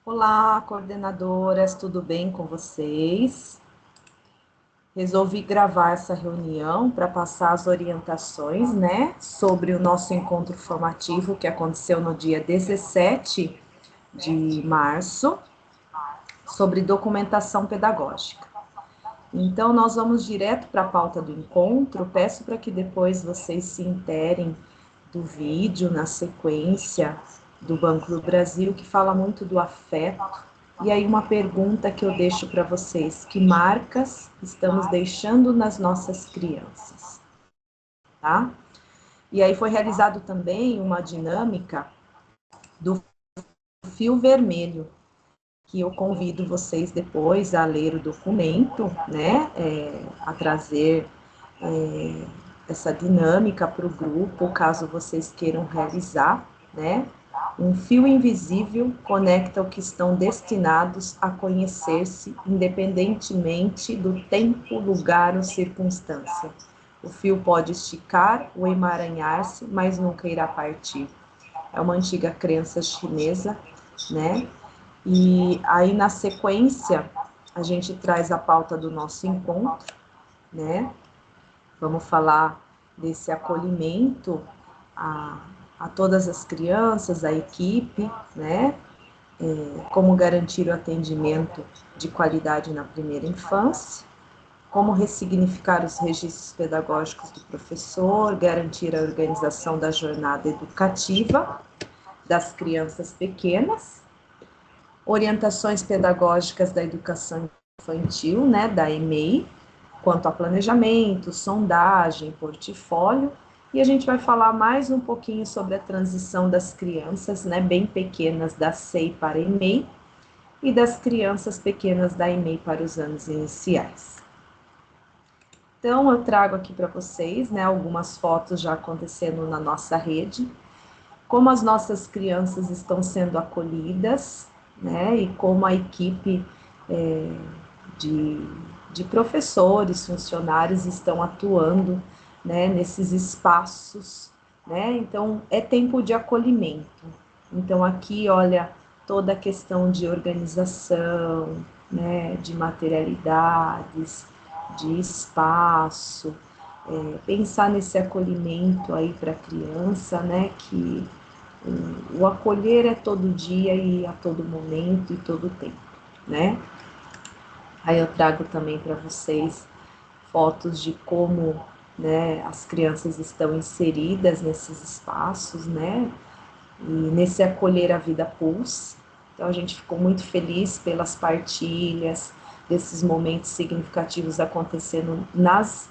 Olá, coordenadoras, tudo bem com vocês? Resolvi gravar essa reunião para passar as orientações, né, sobre o nosso encontro formativo que aconteceu no dia 17 de março, sobre documentação pedagógica. Então, nós vamos direto para a pauta do encontro. Peço para que depois vocês se interem do vídeo na sequência do Banco do Brasil, que fala muito do afeto. E aí uma pergunta que eu deixo para vocês: que marcas estamos deixando nas nossas crianças? Tá? E aí foi realizado também uma dinâmica do fio vermelho, que eu convido vocês depois a ler o documento, né, a trazer essa dinâmica para o grupo, caso vocês queiram realizar, né? Um fio invisível conecta o que estão destinados a conhecer-se, independentemente do tempo, lugar ou circunstância. O fio pode esticar ou emaranhar-se, mas nunca irá partir. É uma antiga crença chinesa, né? E aí, na sequência, a gente traz a pauta do nosso encontro, né? Vamos falar desse acolhimento a todas as crianças, a equipe, né? Como garantir o atendimento de qualidade na primeira infância, como ressignificar os registros pedagógicos do professor, garantir a organização da jornada educativa das crianças pequenas, orientações pedagógicas da educação infantil, né, da EMEI, quanto a planejamento, sondagem, portfólio, e a gente vai falar mais um pouquinho sobre a transição das crianças, né, bem pequenas da SEI para a EMEI, e das crianças pequenas da EMEI para os anos iniciais. Então, eu trago aqui para vocês, né, algumas fotos já acontecendo na nossa rede, como as nossas crianças estão sendo acolhidas, né, e como a equipe de professores, funcionários estão atuando, né, nesses espaços, né, então é tempo de acolhimento. Então aqui, olha, toda a questão de organização, né, de materialidades, de espaço, pensar nesse acolhimento aí para a criança, né, que o acolher é todo dia e a todo momento e todo tempo, né? Aí eu trago também para vocês fotos de como, né, as crianças estão inseridas nesses espaços, né? E nesse acolher a vida Pulse. Então a gente ficou muito feliz pelas partilhas desses momentos significativos acontecendo nas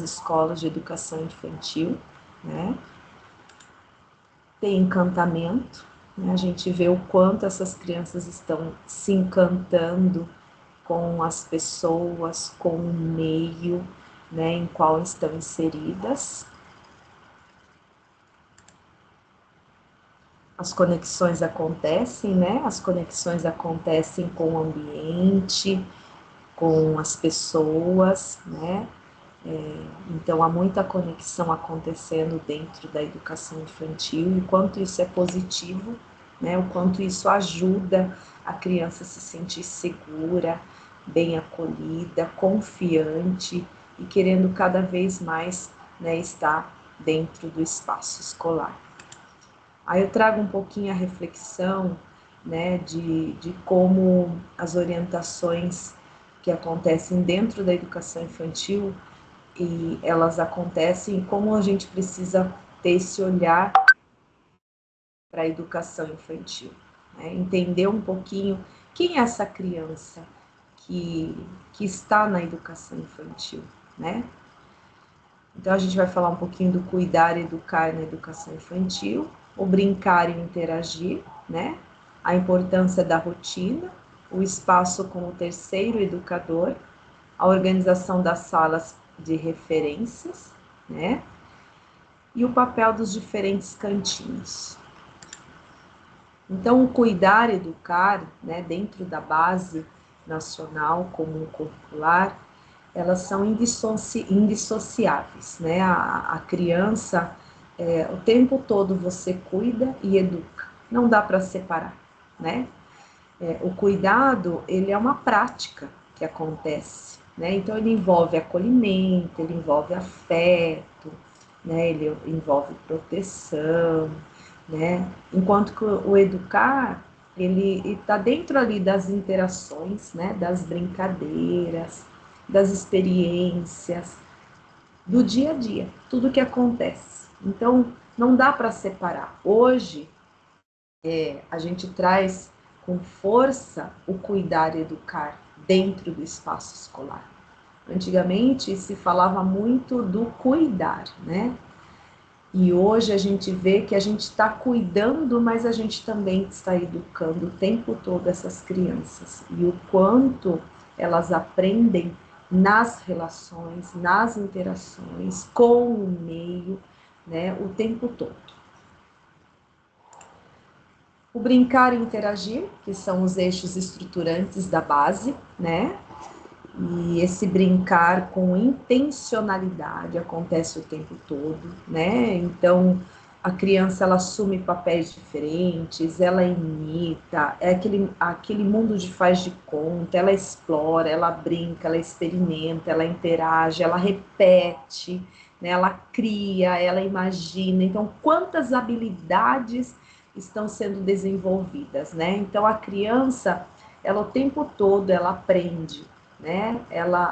escolas de educação infantil, né? Tem encantamento, né? A gente vê o quanto essas crianças estão se encantando com as pessoas, com o meio, né, em qual estão inseridas. As conexões acontecem, né? As conexões acontecem com o ambiente, com as pessoas, né? Então há muita conexão acontecendo dentro da educação infantil, e o quanto isso é positivo, né? O quanto isso ajuda a criança a se sentir segura, bem acolhida, confiante e querendo cada vez mais, né, estar dentro do espaço escolar. Aí eu trago um pouquinho a reflexão, né, de como as orientações que acontecem dentro da educação infantil, e elas acontecem, e como a gente precisa ter esse olhar para a educação infantil, né? Entender um pouquinho quem é essa criança que está na educação infantil, né? Então a gente vai falar um pouquinho do cuidar e educar na educação infantil, o brincar e interagir, né? A importância da rotina, o espaço como terceiro educador, a organização das salas de referências, né? E o papel dos diferentes cantinhos. Então, o cuidar e educar, né, dentro da base nacional comum curricular, elas são indissociáveis, né? A criança, o tempo todo você cuida e educa, não dá para separar, né? O cuidado, ele é uma prática que acontece, né? Então, ele envolve acolhimento, ele envolve afeto, né? Ele envolve proteção, né? Enquanto que o educar, ele está dentro ali das interações, né? Das brincadeiras, das experiências, do dia a dia, tudo que acontece. Então, não dá para separar. Hoje, a gente traz com força o cuidar e educar dentro do espaço escolar. Antigamente se falava muito do cuidar, né? E hoje a gente vê que a gente está cuidando, mas a gente também está educando o tempo todo essas crianças. E o quanto elas aprendem nas relações, nas interações, com o meio, né, o tempo todo. O brincar e interagir, que são os eixos estruturantes da base, né? E esse brincar com intencionalidade acontece o tempo todo, né? Então, a criança, ela assume papéis diferentes, ela imita, é aquele mundo de faz de conta, ela explora, ela brinca, ela experimenta, ela interage, ela repete, né? Ela cria, ela imagina. Então, quantas habilidades estão sendo desenvolvidas, né? Então, a criança, ela o tempo todo, ela aprende, né?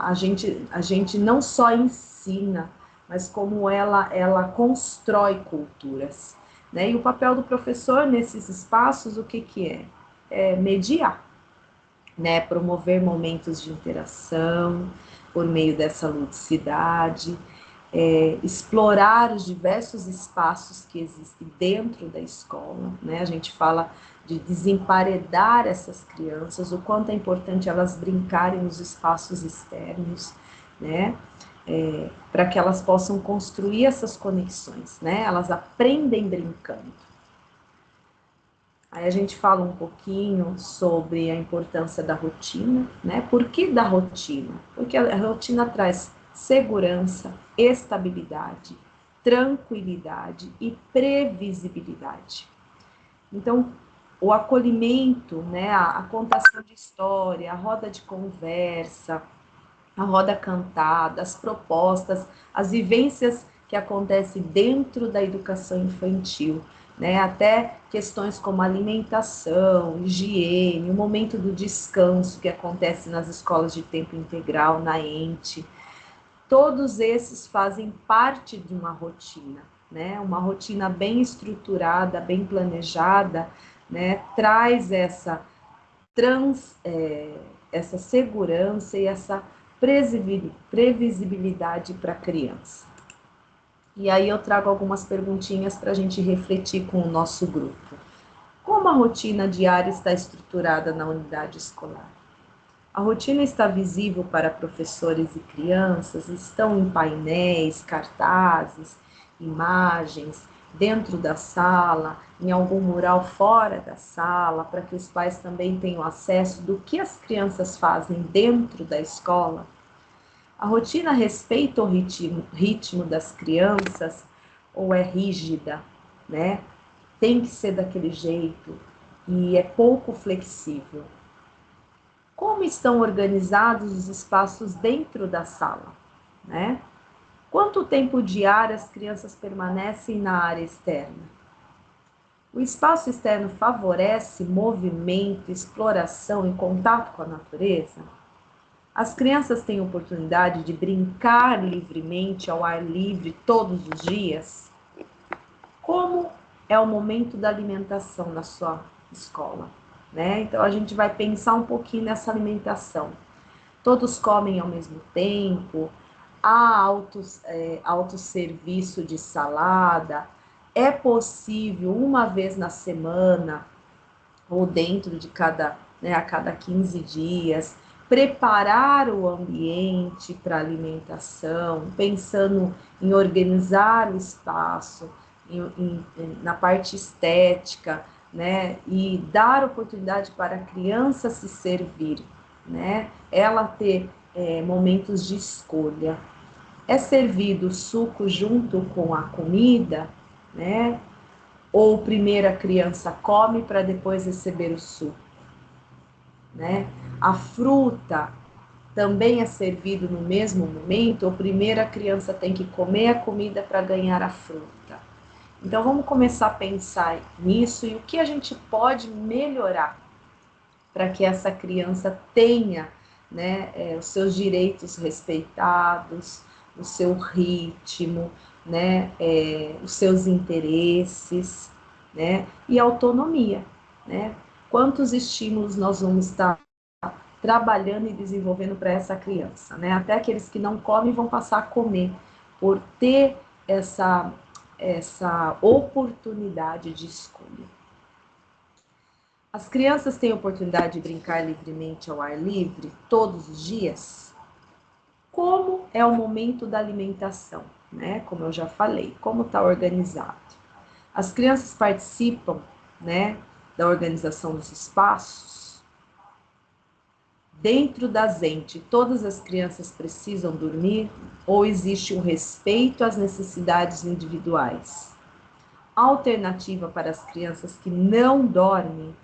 A gente não só ensina, mas como ela constrói culturas, né? E o papel do professor nesses espaços, o que que é? É mediar, né? Promover momentos de interação por meio dessa ludicidade, explorar os diversos espaços que existem dentro da escola, né? A gente fala de desemparedar essas crianças, o quanto é importante elas brincarem nos espaços externos, né? Para que elas possam construir essas conexões, né? Elas aprendem brincando. Aí a gente fala um pouquinho sobre a importância da rotina, né? Por que da rotina? Porque a rotina traz segurança, estabilidade, tranquilidade e previsibilidade. Então, o acolhimento, né, a contação de história, a roda de conversa, a roda cantada, as propostas, as vivências que acontecem dentro da educação infantil, né? Até questões como alimentação, higiene, o momento do descanso que acontece nas escolas de tempo integral, na ENTE, todos esses fazem parte de uma rotina, né? Uma rotina bem estruturada, bem planejada, né? Traz essa segurança e essa previsibilidade para a criança. E aí eu trago algumas perguntinhas para a gente refletir com o nosso grupo. Como a rotina diária está estruturada na unidade escolar? A rotina está visível para professores e crianças? Estão em painéis, cartazes, imagens, dentro da sala, em algum mural fora da sala, para que os pais também tenham acesso do que as crianças fazem dentro da escola? A rotina respeita o ritmo das crianças ou é rígida, né? Tem que ser daquele jeito e é pouco flexível. Como estão organizados os espaços dentro da sala, né? Quanto tempo diário as crianças permanecem na área externa? O espaço externo favorece movimento, exploração e contato com a natureza? As crianças têm oportunidade de brincar livremente ao ar livre todos os dias? Como é o momento da alimentação na sua escola, né? Então a gente vai pensar um pouquinho nessa alimentação. Todos comem ao mesmo tempo? Há autosserviço de salada? É possível uma vez na semana ou dentro de a cada 15 dias, preparar o ambiente para alimentação, pensando em organizar o espaço, na parte estética, né? E dar oportunidade para a criança se servir, né? Ela ter momentos de escolha. É servido o suco junto com a comida, né? Ou primeiro a criança come para depois receber o suco? né? A fruta também é servido no mesmo momento, ou primeiro a criança tem que comer a comida para ganhar a fruta? Então vamos começar a pensar nisso e o que a gente pode melhorar para que essa criança tenha, né, os seus direitos respeitados, o seu ritmo, né, os seus interesses, né, e autonomia, né? Quantos estímulos nós vamos estar trabalhando e desenvolvendo para essa criança, né? Até aqueles que não comem vão passar a comer por ter essa oportunidade de escolha. As crianças têm a oportunidade de brincar livremente ao ar livre todos os dias? Como é o momento da alimentação, né? Como eu já falei, como está organizado. As crianças participam, né, da organização dos espaços. Dentro da Zente, todas as crianças precisam dormir ou existe um respeito às necessidades individuais? Alternativa para as crianças que não dormem,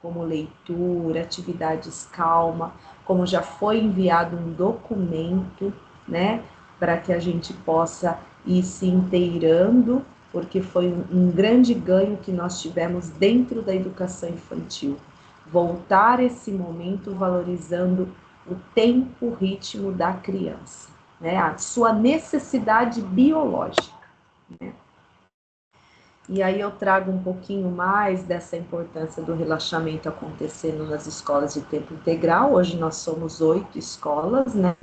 como leitura, atividades calma, como já foi enviado um documento, né, para que a gente possa ir se inteirando, porque foi um grande ganho que nós tivemos dentro da educação infantil. Voltar esse momento valorizando o tempo, o ritmo da criança, né, a sua necessidade biológica, né? E aí eu trago um pouquinho mais dessa importância do relaxamento acontecendo nas escolas de tempo integral. Hoje nós somos 8 escolas, né?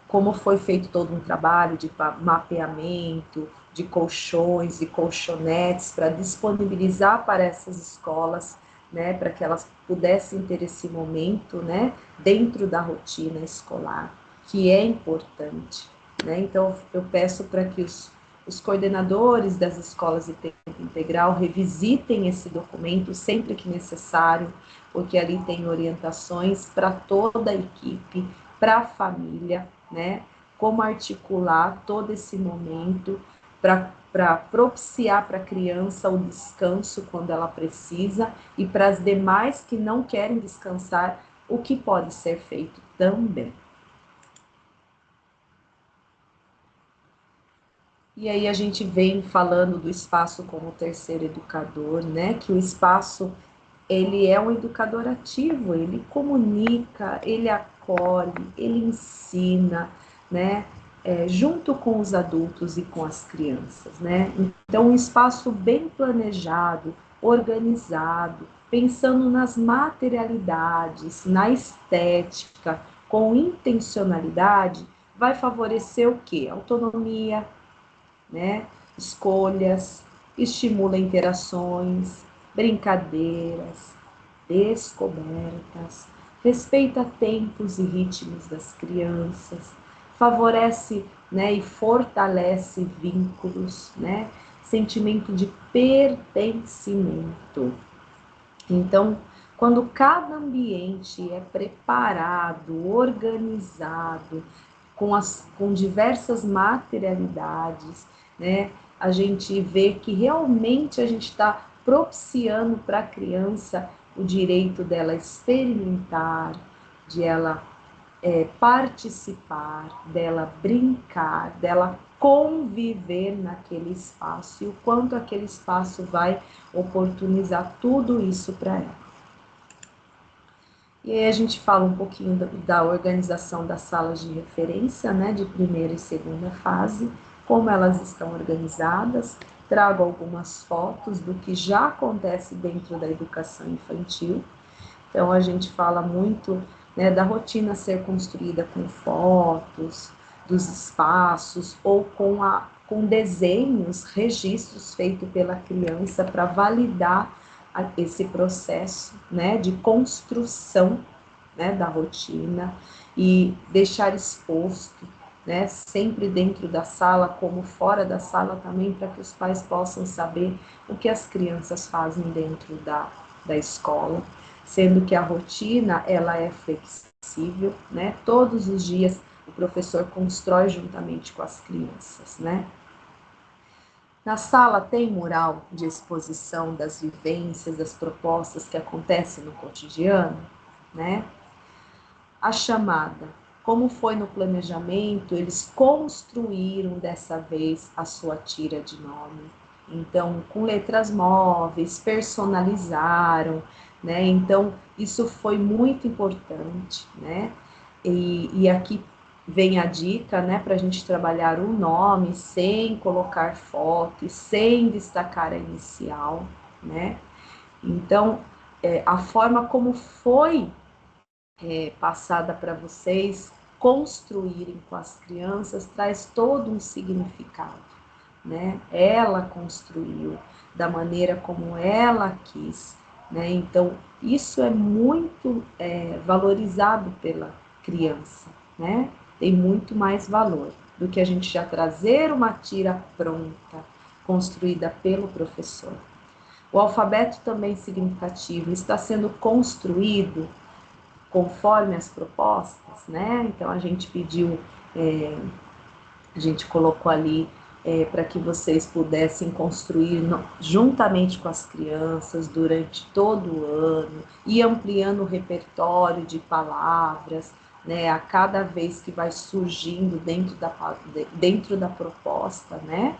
Como foi feito todo um trabalho de mapeamento, de colchões e colchonetes para disponibilizar para essas escolas, né? Para que elas pudessem ter esse momento, né? Dentro da rotina escolar, que é importante, né? Então eu peço para que os coordenadores das escolas de tempo integral revisitem esse documento sempre que necessário, porque ali tem orientações para toda a equipe, para a família, né? Como articular todo esse momento para propiciar para a criança o descanso quando ela precisa e para as demais que não querem descansar, o que pode ser feito também. E aí a gente vem falando do espaço como terceiro educador, né? Que o espaço, ele é um educador ativo, ele comunica, ele acolhe, ele ensina, né? Junto com os adultos e com as crianças, né? Então, um espaço bem planejado, organizado, pensando nas materialidades, na estética, com intencionalidade, vai favorecer o quê? Autonomia, né? Escolhas, estimula interações, brincadeiras, descobertas, respeita tempos e ritmos das crianças, favorece, né, e fortalece vínculos, né? Sentimento de pertencimento. Então, quando cada ambiente é preparado, organizado, com diversas materialidades, né, a gente vê que realmente a gente está propiciando para a criança o direito dela experimentar, de ela participar, dela brincar, dela conviver naquele espaço e o quanto aquele espaço vai oportunizar tudo isso para ela. E aí a gente fala um pouquinho da organização das salas de referência, né, de primeira e segunda fase, como elas estão organizadas, trago algumas fotos do que já acontece dentro da educação infantil. Então a gente fala muito, né, da rotina ser construída com fotos, dos espaços ou com desenhos, registros feitos pela criança para validar esse processo, né, de construção, né, da rotina e deixar exposto, né, sempre dentro da sala como fora da sala também, para que os pais possam saber o que as crianças fazem dentro da escola, sendo que a rotina ela é flexível, né, todos os dias o professor constrói juntamente com as crianças, né. Na sala tem mural de exposição das vivências, das propostas que acontecem no cotidiano? né? A chamada, como foi no planejamento, eles construíram dessa vez a sua tira de nome. Então, com letras móveis, personalizaram, né? Então, isso foi muito importante, né? E aqui vem a dica, né, para a gente trabalhar o nome sem colocar foto, sem destacar a inicial, né? Então, a forma como foi passada para vocês construírem com as crianças traz todo um significado, né? Ela construiu da maneira como ela quis, né? Então, isso é muito valorizado pela criança, né? Tem muito mais valor do que a gente já trazer uma tira pronta, construída pelo professor. O alfabeto também significativo está sendo construído conforme as propostas, né? Então a gente pediu, a gente colocou ali para que vocês pudessem construir juntamente com as crianças durante todo o ano e ampliando o repertório de palavras, né? A cada vez que vai surgindo dentro da proposta, né?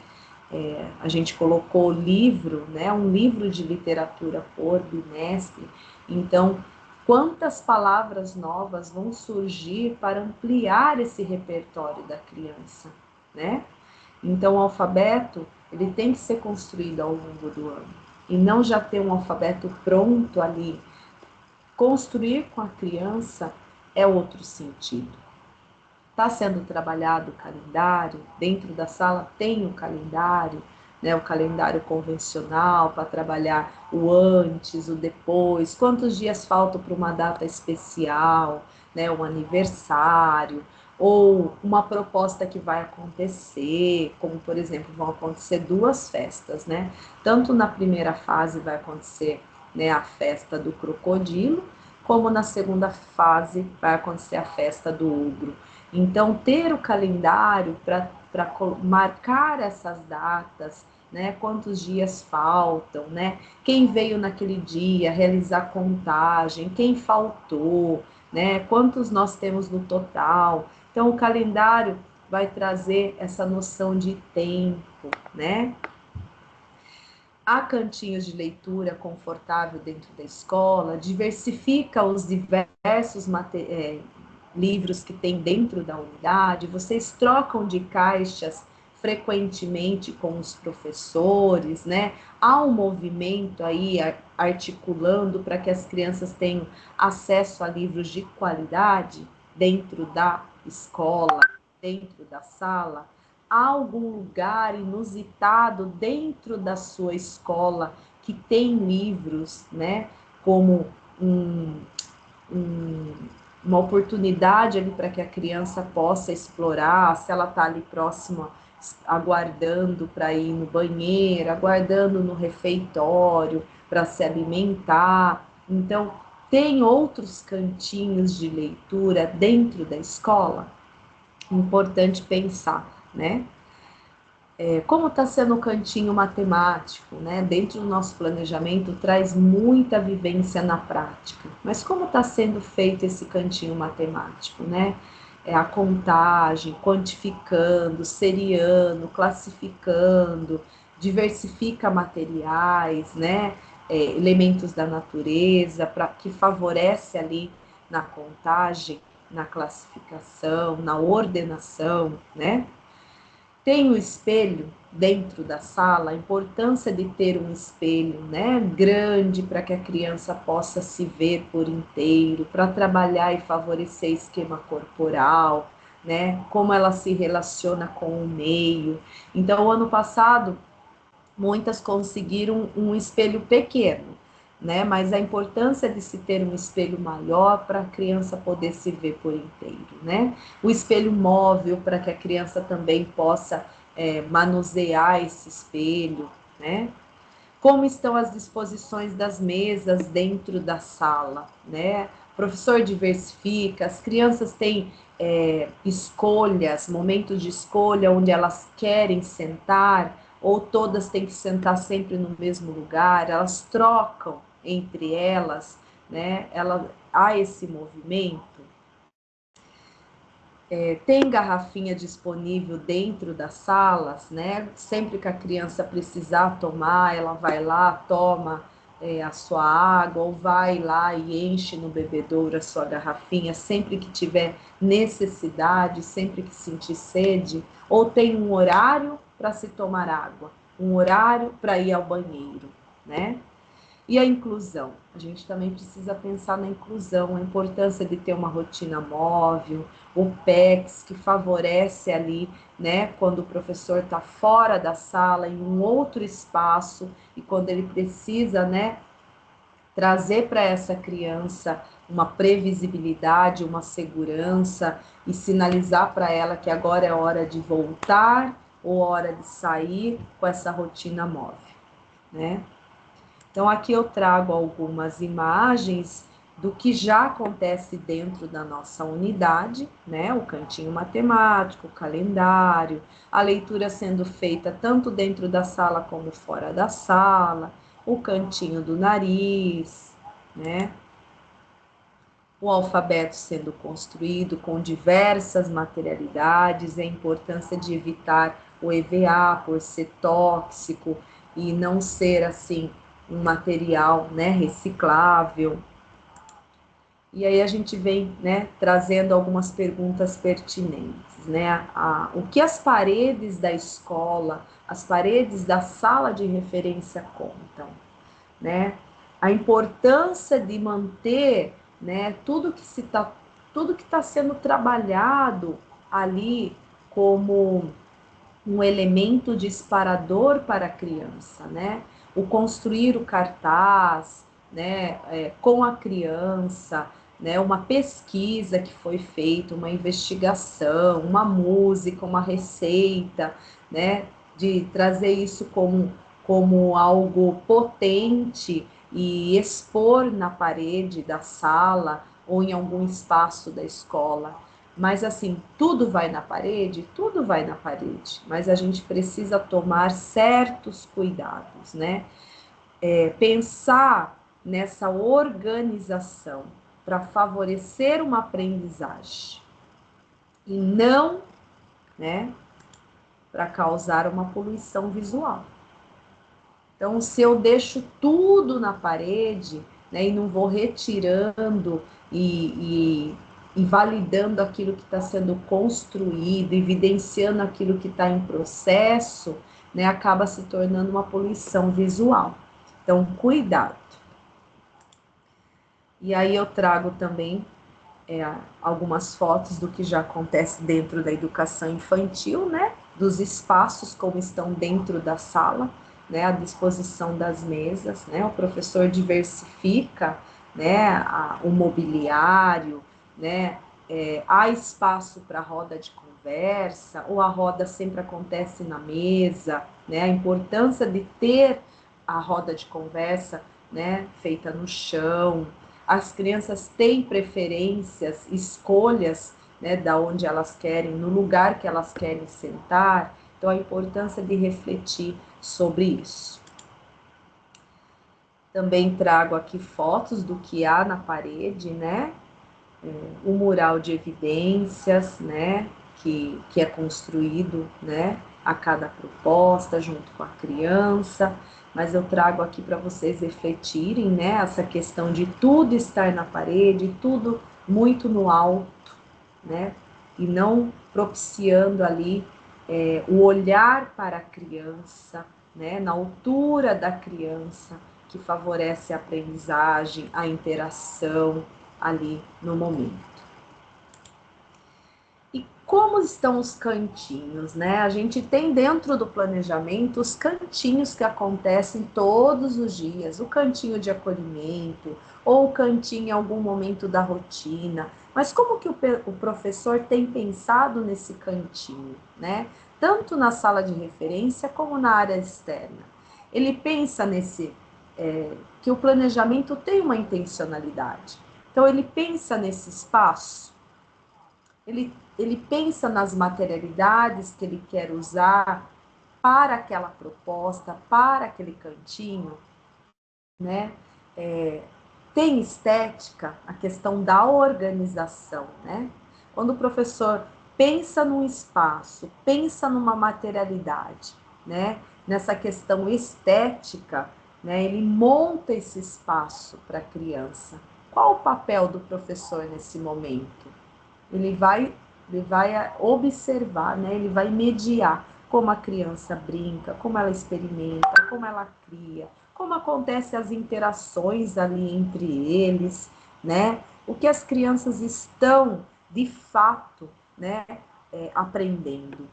A gente colocou livro, né? Um livro de literatura por bimestre. Então, quantas palavras novas vão surgir para ampliar esse repertório da criança, né? Então, o alfabeto, ele tem que ser construído ao longo do ano, e não já ter um alfabeto pronto ali. Construir com a criança é outro sentido. Está sendo trabalhado o calendário, dentro da sala tem o calendário, né, o calendário convencional para trabalhar o antes, o depois, quantos dias faltam para uma data especial, né, um aniversário, ou uma proposta que vai acontecer, como por exemplo, vão acontecer duas festas, né? Tanto na primeira fase vai acontecer, né, a festa do crocodilo, como na segunda fase vai acontecer a festa do ogro. Então, ter o calendário para marcar essas datas, né? Quantos dias faltam, né? Quem veio naquele dia, realizar contagem, quem faltou, né? Quantos nós temos no total. Então, o calendário vai trazer essa noção de tempo, né? Há cantinhos de leitura confortável dentro da escola, diversifica os diversos livros que tem dentro da unidade, vocês trocam de caixas frequentemente com os professores, né? Há um movimento aí articulando para que as crianças tenham acesso a livros de qualidade dentro da escola, dentro da sala. Há algum lugar inusitado dentro da sua escola que tem livros, né? Como uma oportunidade ali para que a criança possa explorar, se ela está ali próxima, aguardando para ir no banheiro, aguardando no refeitório para se alimentar. Então, tem outros cantinhos de leitura dentro da escola? Importante pensar, né? Como está sendo o cantinho matemático, né? Dentro do nosso planejamento traz muita vivência na prática. Mas como está sendo feito esse cantinho matemático, né? A contagem, quantificando, seriando, classificando, diversifica materiais, né? Elementos da natureza, para que favorece ali na contagem, na classificação, na ordenação, né? Tem o espelho dentro da sala, a importância de ter um espelho, né, grande para que a criança possa se ver por inteiro, para trabalhar e favorecer esquema corporal, né, como ela se relaciona com o meio. Então, o ano passado, muitas conseguiram um espelho pequeno, né? Mas a importância de se ter um espelho maior para a criança poder se ver por inteiro, né? O espelho móvel para que a criança também possa manusear esse espelho, né? Como estão as disposições das mesas dentro da sala, né? O professor diversifica, as crianças têm escolhas, momentos de escolha onde elas querem sentar, ou todas têm que sentar sempre no mesmo lugar, elas trocam entre elas, né, há esse movimento. Tem garrafinha disponível dentro das salas, né? Sempre que a criança precisar tomar, ela vai lá, toma a sua água, ou vai lá e enche no bebedouro a sua garrafinha, sempre que tiver necessidade, sempre que sentir sede, ou tem um horário para se tomar água, um horário para ir ao banheiro, né? E a inclusão? A gente também precisa pensar na inclusão, a importância de ter uma rotina móvel, o PEX, que favorece ali, né, quando o professor está fora da sala, em um outro espaço, e quando ele precisa, né, trazer para essa criança uma previsibilidade, uma segurança, e sinalizar para ela que agora é hora de voltar ou hora de sair com essa rotina móvel, né? Então, aqui eu trago algumas imagens do que já acontece dentro da nossa unidade, né? O cantinho matemático, o calendário, a leitura sendo feita tanto dentro da sala como fora da sala, o cantinho do nariz, né? O alfabeto sendo construído com diversas materialidades, a importância de evitar o EVA por ser tóxico e não ser assim um material, né, reciclável. E aí a gente vem, né, trazendo algumas perguntas pertinentes, né? O que as paredes da escola, as paredes da sala de referência contam, né? A importância de manter, né, tudo que está sendo trabalhado ali como um elemento disparador para a criança, né? O construir o cartaz, né, com a criança, né, uma pesquisa que foi feita, uma investigação, uma música, uma receita, né, de trazer isso como algo potente e expor na parede da sala ou em algum espaço da escola. Mas assim, tudo vai na parede? Tudo vai na parede, mas a gente precisa tomar certos cuidados, né? Pensar nessa organização para favorecer uma aprendizagem e não, né, para causar uma poluição visual. Então, se eu deixo tudo na parede, né, e não vou retirando e validando aquilo que está sendo construído, evidenciando aquilo que está em processo, né, acaba se tornando uma poluição visual. Então, cuidado. E aí eu trago também algumas fotos do que já acontece dentro da educação infantil, né? Dos espaços como estão dentro da sala, né? A disposição das mesas, né? O professor diversifica, né? O mobiliário, né? Há espaço para roda de conversa, ou a roda sempre acontece na mesa, né? A importância de ter a roda de conversa, né? Feita no chão. As crianças têm preferências, escolhas, né, da onde elas querem, no lugar que elas querem sentar. Então, a importância de refletir sobre isso. Também trago aqui fotos do que há na parede, né? O mural de evidências, né? Que é construído, né? A cada proposta, junto com a criança. Mas eu trago aqui para vocês refletirem, né? Essa questão de tudo estar na parede, tudo muito no alto, né? E não propiciando ali o olhar para a criança, né? Na altura da criança, que favorece a aprendizagem, a interação ali no momento. E como estão os cantinhos, né? A gente tem dentro do planejamento os cantinhos que acontecem todos os dias, o cantinho de acolhimento, ou o cantinho em algum momento da rotina. Mas como que o professor tem pensado nesse cantinho, né? Tanto na sala de referência como na área externa. Ele pensa que o planejamento tem uma intencionalidade. Então, ele pensa nesse espaço, ele pensa nas materialidades que ele quer usar para aquela proposta, para aquele cantinho, né? tem estética, a questão da organização, né? Quando o professor pensa num espaço, pensa numa materialidade, né? Nessa questão estética, né? Ele monta esse espaço para a criança. Qual o papel do professor nesse momento? Ele vai observar, né? Ele vai mediar como a criança brinca, como ela experimenta, como ela cria, como acontecem as interações ali entre eles, né? O que as crianças estão, de fato, né, aprendendo.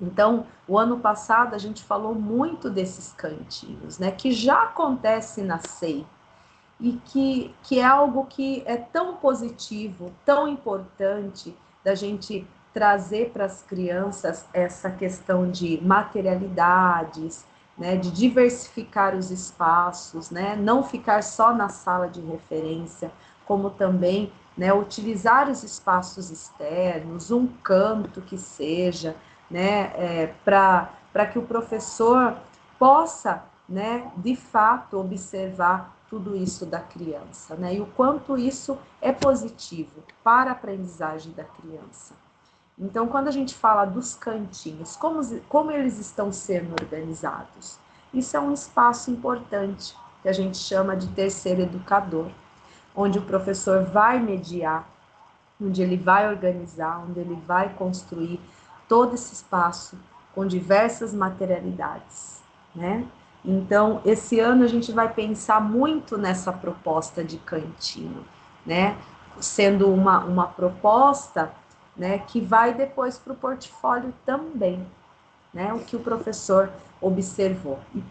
Então, o ano passado a gente falou muito desses cantinhos, né, que já acontece na SEI, e que é algo que é tão positivo, tão importante da gente trazer para as crianças essa questão de materialidades, né, de diversificar os espaços, né, não ficar só na sala de referência, como também, né, utilizar os espaços externos, um canto que seja, né, para que o professor possa, né, de fato observar tudo isso da criança, né? E o quanto isso é positivo para a aprendizagem da criança. Então, quando a gente fala dos cantinhos, como eles estão sendo organizados? Isso é um espaço importante, que a gente chama de terceiro educador, onde o professor vai mediar, onde ele vai organizar, onde ele vai construir todo esse espaço com diversas materialidades, né? Então, esse ano a gente vai pensar muito nessa proposta de cantinho, né? Sendo uma proposta, né, que vai depois para o portfólio também, né? O que o professor observou. E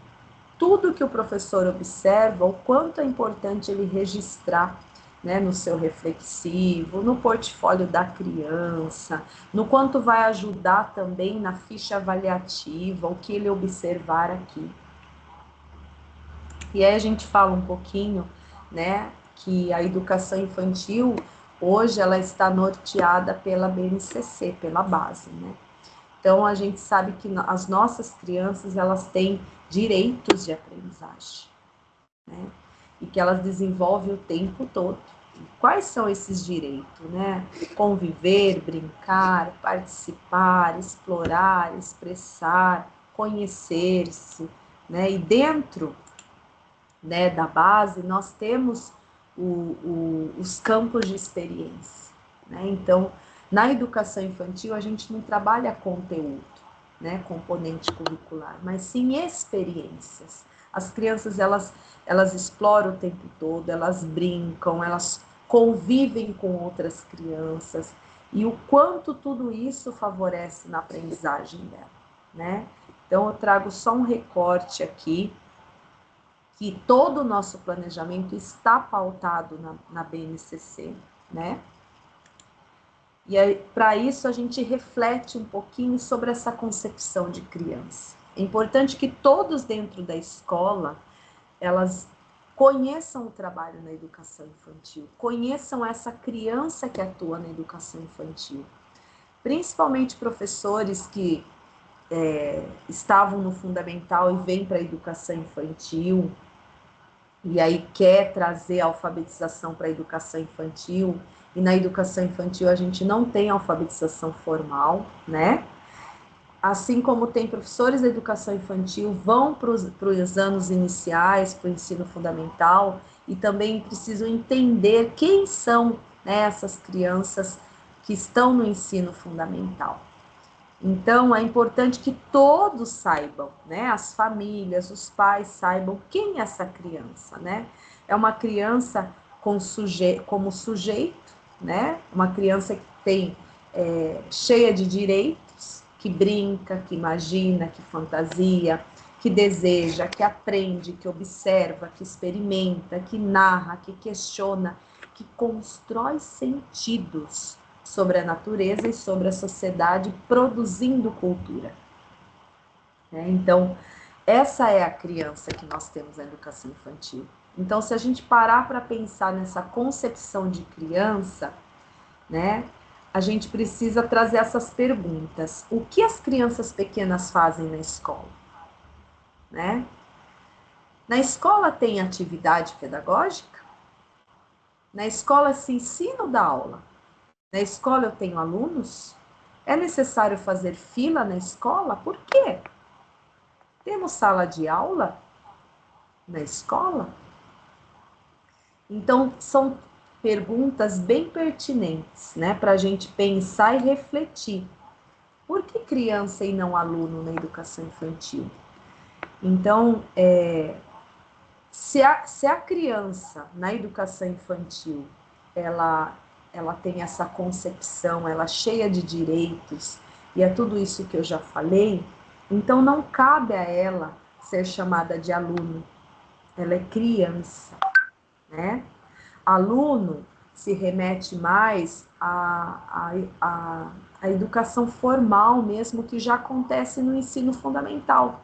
tudo que o professor observa, o quanto é importante ele registrar, né, no seu reflexivo, no portfólio da criança, no quanto vai ajudar também na ficha avaliativa, o que ele observar aqui. E aí a gente fala um pouquinho, né, que a educação infantil, hoje, ela está norteada pela BNCC, pela base, né? Então, a gente sabe que as nossas crianças, elas têm direitos de aprendizagem, né? E que elas desenvolvem o tempo todo. E quais são esses direitos, né? Conviver, brincar, participar, explorar, expressar, conhecer-se, né? E dentro, né, da base, nós temos os campos de experiência, né? Então, na educação infantil, a gente não trabalha conteúdo, né, componente curricular, mas sim experiências. As crianças, elas exploram o tempo todo, elas brincam, elas convivem com outras crianças, e o quanto tudo isso favorece na aprendizagem dela, né? Então, eu trago só um recorte aqui, que todo o nosso planejamento está pautado na BNCC, né? E para isso a gente reflete um pouquinho sobre essa concepção de criança. É importante que todos dentro da escola, elas conheçam o trabalho na educação infantil, conheçam essa criança que atua na educação infantil. Principalmente professores que estavam no fundamental e vêm para a educação infantil, e aí quer trazer a alfabetização para a educação infantil, e na educação infantil a gente não tem alfabetização formal, né? Assim como tem professores da educação infantil, vão para os anos iniciais, para o ensino fundamental, e também precisam entender quem são, né, essas crianças que estão no ensino fundamental. Então, é importante que todos saibam, né? As famílias, os pais saibam quem é essa criança, né? É uma criança como sujeito, né? Uma criança que tem cheia de direitos, que brinca, que imagina, que fantasia, que deseja, que aprende, que observa, que experimenta, que narra, que questiona, que constrói sentidos sobre a natureza e sobre a sociedade, produzindo cultura. Então, essa é a criança que nós temos na educação infantil. Então, se a gente parar para pensar nessa concepção de criança, né, a gente precisa trazer essas perguntas. O que as crianças pequenas fazem na escola? Né? Na escola tem atividade pedagógica? Na escola se ensina ou dá aula? Na escola eu tenho alunos? É necessário fazer fila na escola? Por quê? Temos sala de aula na escola? Então, são perguntas bem pertinentes, né, para a gente pensar e refletir. Por que criança e não aluno na educação infantil? Então, se a criança na educação infantil, ela tem essa concepção, ela é cheia de direitos, e é tudo isso que eu já falei, então não cabe a ela ser chamada de aluno, ela é criança, né? Aluno se remete mais à educação formal mesmo, que já acontece no ensino fundamental,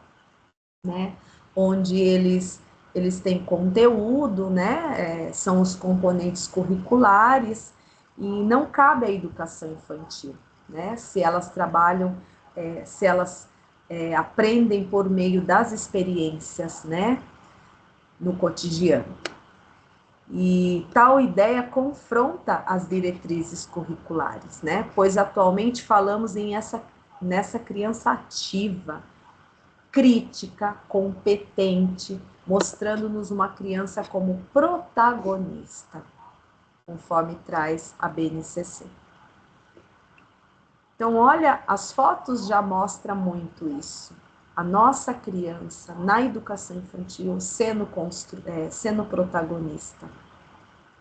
né? Onde eles têm conteúdo, né? São os componentes curriculares, e não cabe à educação infantil, né? Se elas trabalham, se elas aprendem por meio das experiências, né? No cotidiano. E tal ideia confronta as diretrizes curriculares, né? Pois atualmente falamos nessa criança ativa, crítica, competente, mostrando-nos uma criança como protagonista, conforme traz a BNCC. Então, olha, as fotos já mostram muito isso. A nossa criança na educação infantil sendo protagonista,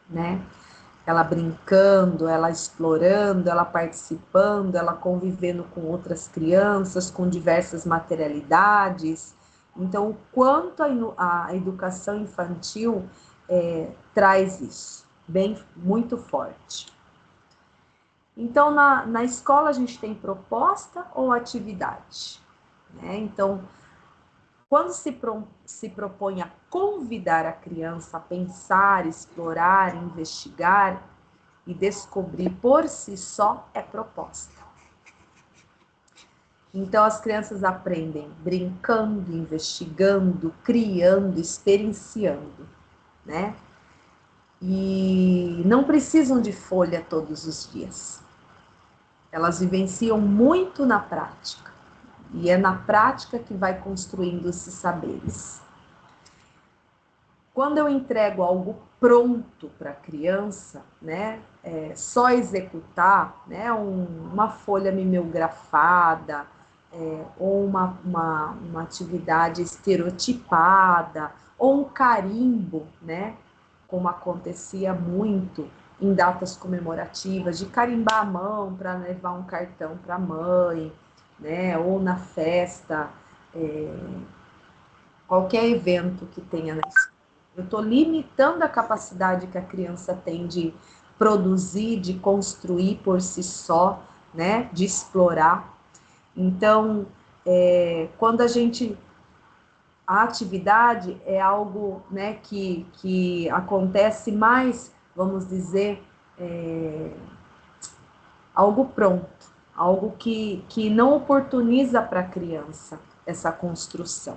né? Ela brincando, ela explorando, ela participando, ela convivendo com outras crianças, com diversas materialidades. Então, o quanto a educação infantil traz isso, muito forte. Então, na escola a gente tem proposta ou atividade, né? Então, quando se propõe a convidar a criança a pensar, explorar, investigar e descobrir por si só, é proposta. Então, as crianças aprendem brincando, investigando, criando, experienciando, né? E não precisam de folha todos os dias. Elas vivenciam muito na prática. E é na prática que vai construindo esses saberes. Quando eu entrego algo pronto para a criança, né, só executar, né, uma folha mimeografada, ou uma atividade estereotipada, ou um carimbo, né, como acontecia muito em datas comemorativas, de carimbar a mão para levar um cartão para a mãe, né, ou na festa, qualquer evento que tenha na escola. Eu estou limitando a capacidade que a criança tem de produzir, de construir por si só, né, de explorar. Então, quando a atividade é algo, né, que acontece mais, vamos dizer, algo pronto, algo que não oportuniza para a criança essa construção.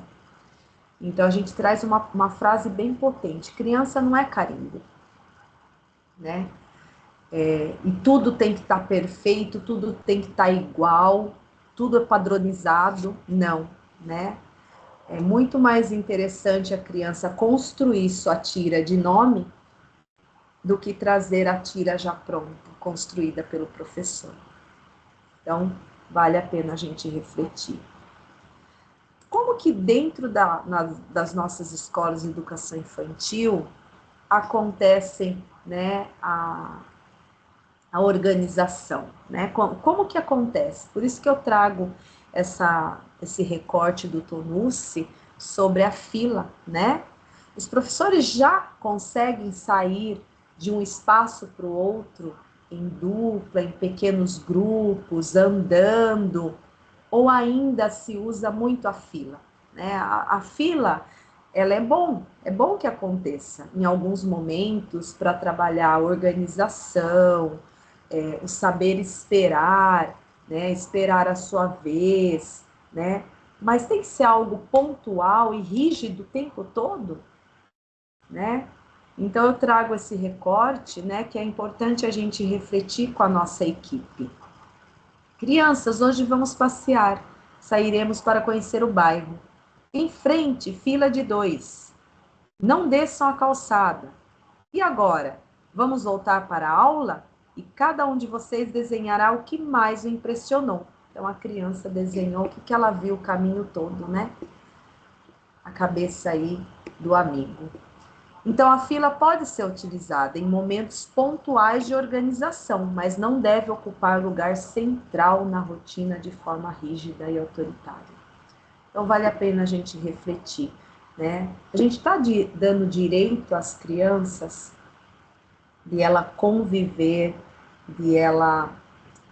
Então, a gente traz uma frase bem potente: criança não é carimbo, né? E tudo tem que estar perfeito, tudo tem que estar igual, tudo é padronizado. Não, né? É muito mais interessante a criança construir sua tira de nome do que trazer a tira já pronta, construída pelo professor. Então, vale a pena a gente refletir. Como que dentro das nossas escolas de educação infantil acontece, né, a organização, né? Como que acontece? Por isso que eu trago esse recorte do Tonucci sobre a fila, né? Os professores já conseguem sair de um espaço para o outro em dupla, em pequenos grupos, andando, ou ainda se usa muito a fila, né? A fila, ela é bom que aconteça em alguns momentos para trabalhar a organização, o saber esperar, né? Esperar a sua vez, né? Mas tem que ser algo pontual e rígido o tempo todo, né? Então, eu trago esse recorte, né, que é importante a gente refletir com a nossa equipe. Crianças, hoje vamos passear. Sairemos para conhecer o bairro. Em frente, fila de 2. Não desçam a calçada. E agora? Vamos voltar para a aula? E cada um de vocês desenhará o que mais o impressionou. Então, a criança desenhou o que ela viu o caminho todo, né? A cabeça aí do amigo. Então, a fila pode ser utilizada em momentos pontuais de organização, mas não deve ocupar lugar central na rotina de forma rígida e autoritária. Então, vale a pena a gente refletir, né? A gente está dando direito às crianças de ela conviver, de ela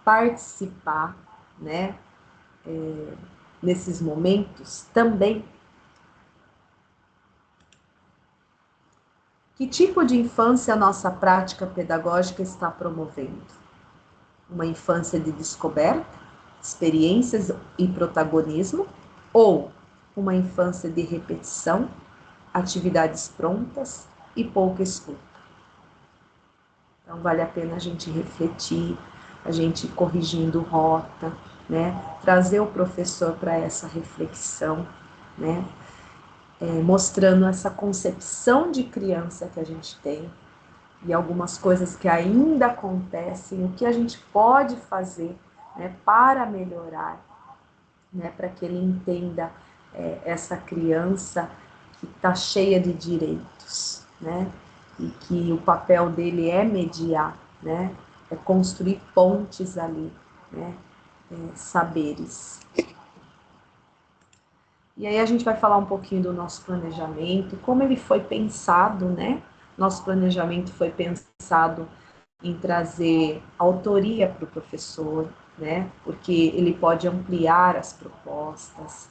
participar, né? Nesses momentos também. Que tipo de infância a nossa prática pedagógica está promovendo? Uma infância de descoberta, experiências e protagonismo, ou uma infância de repetição, atividades prontas e pouca escuta? Então, vale a pena a gente refletir, a gente ir corrigindo rota, né? Trazer o professor para essa reflexão, né? Mostrando essa concepção de criança que a gente tem, e algumas coisas que ainda acontecem, o que a gente pode fazer, né, para melhorar, né, para que ele entenda essa criança que está cheia de direitos, né, e que o papel dele é mediar, né, é construir pontes ali, né, saberes. E aí a gente vai falar um pouquinho do nosso planejamento, como ele foi pensado, né? Nosso planejamento foi pensado em trazer autoria para o professor, né? Porque ele pode ampliar as propostas,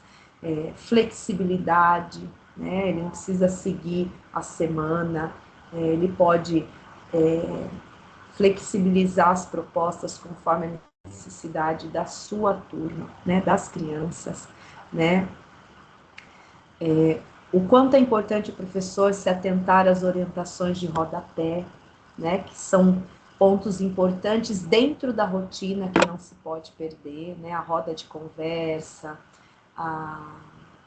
flexibilidade, né? Ele não precisa seguir a semana, ele pode flexibilizar as propostas conforme a necessidade da sua turma, né? Das crianças, né? O quanto é importante o professor se atentar às orientações de rodapé, né, que são pontos importantes dentro da rotina que não se pode perder, né, a roda de conversa, a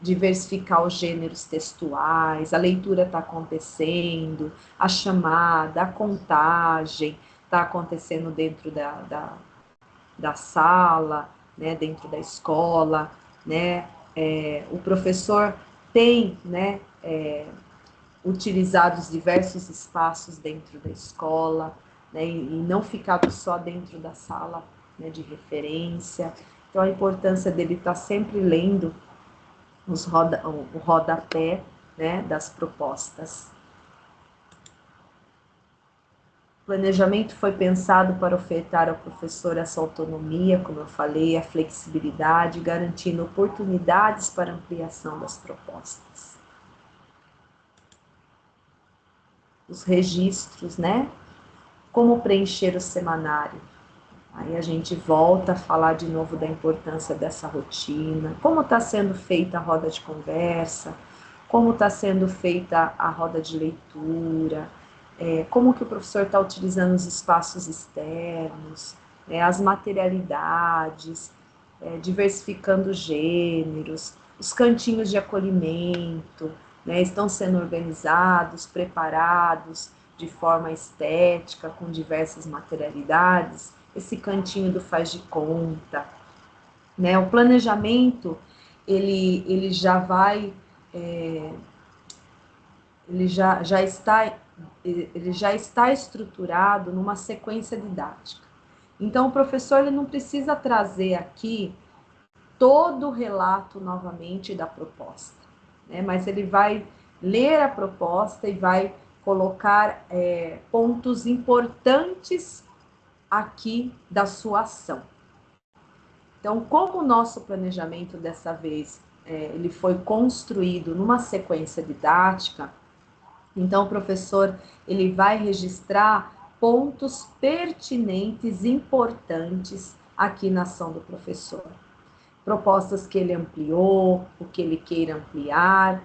diversificar os gêneros textuais, a leitura está acontecendo, a chamada, a contagem está acontecendo dentro da sala, né, dentro da escola, né, o professor tem, né, utilizado os diversos espaços dentro da escola, né, e não ficado só dentro da sala, né, de referência. Então, a importância dele estar sempre lendo o rodapé, né, das propostas. O planejamento foi pensado para ofertar ao professor essa autonomia, como eu falei, a flexibilidade, garantindo oportunidades para ampliação das propostas. Os registros, né? Como preencher o semanário. Aí a gente volta a falar de novo da importância dessa rotina, como está sendo feita a roda de conversa, como está sendo feita a roda de leitura, como que o professor está utilizando os espaços externos, as materialidades, diversificando gêneros, os cantinhos de acolhimento, né, estão sendo organizados, preparados de forma estética, com diversas materialidades, esse cantinho do faz de conta, né, o planejamento, ele já vai, ele já está estruturado numa sequência didática. Então, o professor ele não precisa trazer aqui todo o relato novamente da proposta, né? Mas ele vai ler a proposta e vai colocar pontos importantes aqui da sua ação. Então, como o nosso planejamento dessa vez ele foi construído numa sequência didática, então o professor ele vai registrar pontos pertinentes, importantes aqui na ação do professor. Propostas que ele ampliou, o que ele queira ampliar,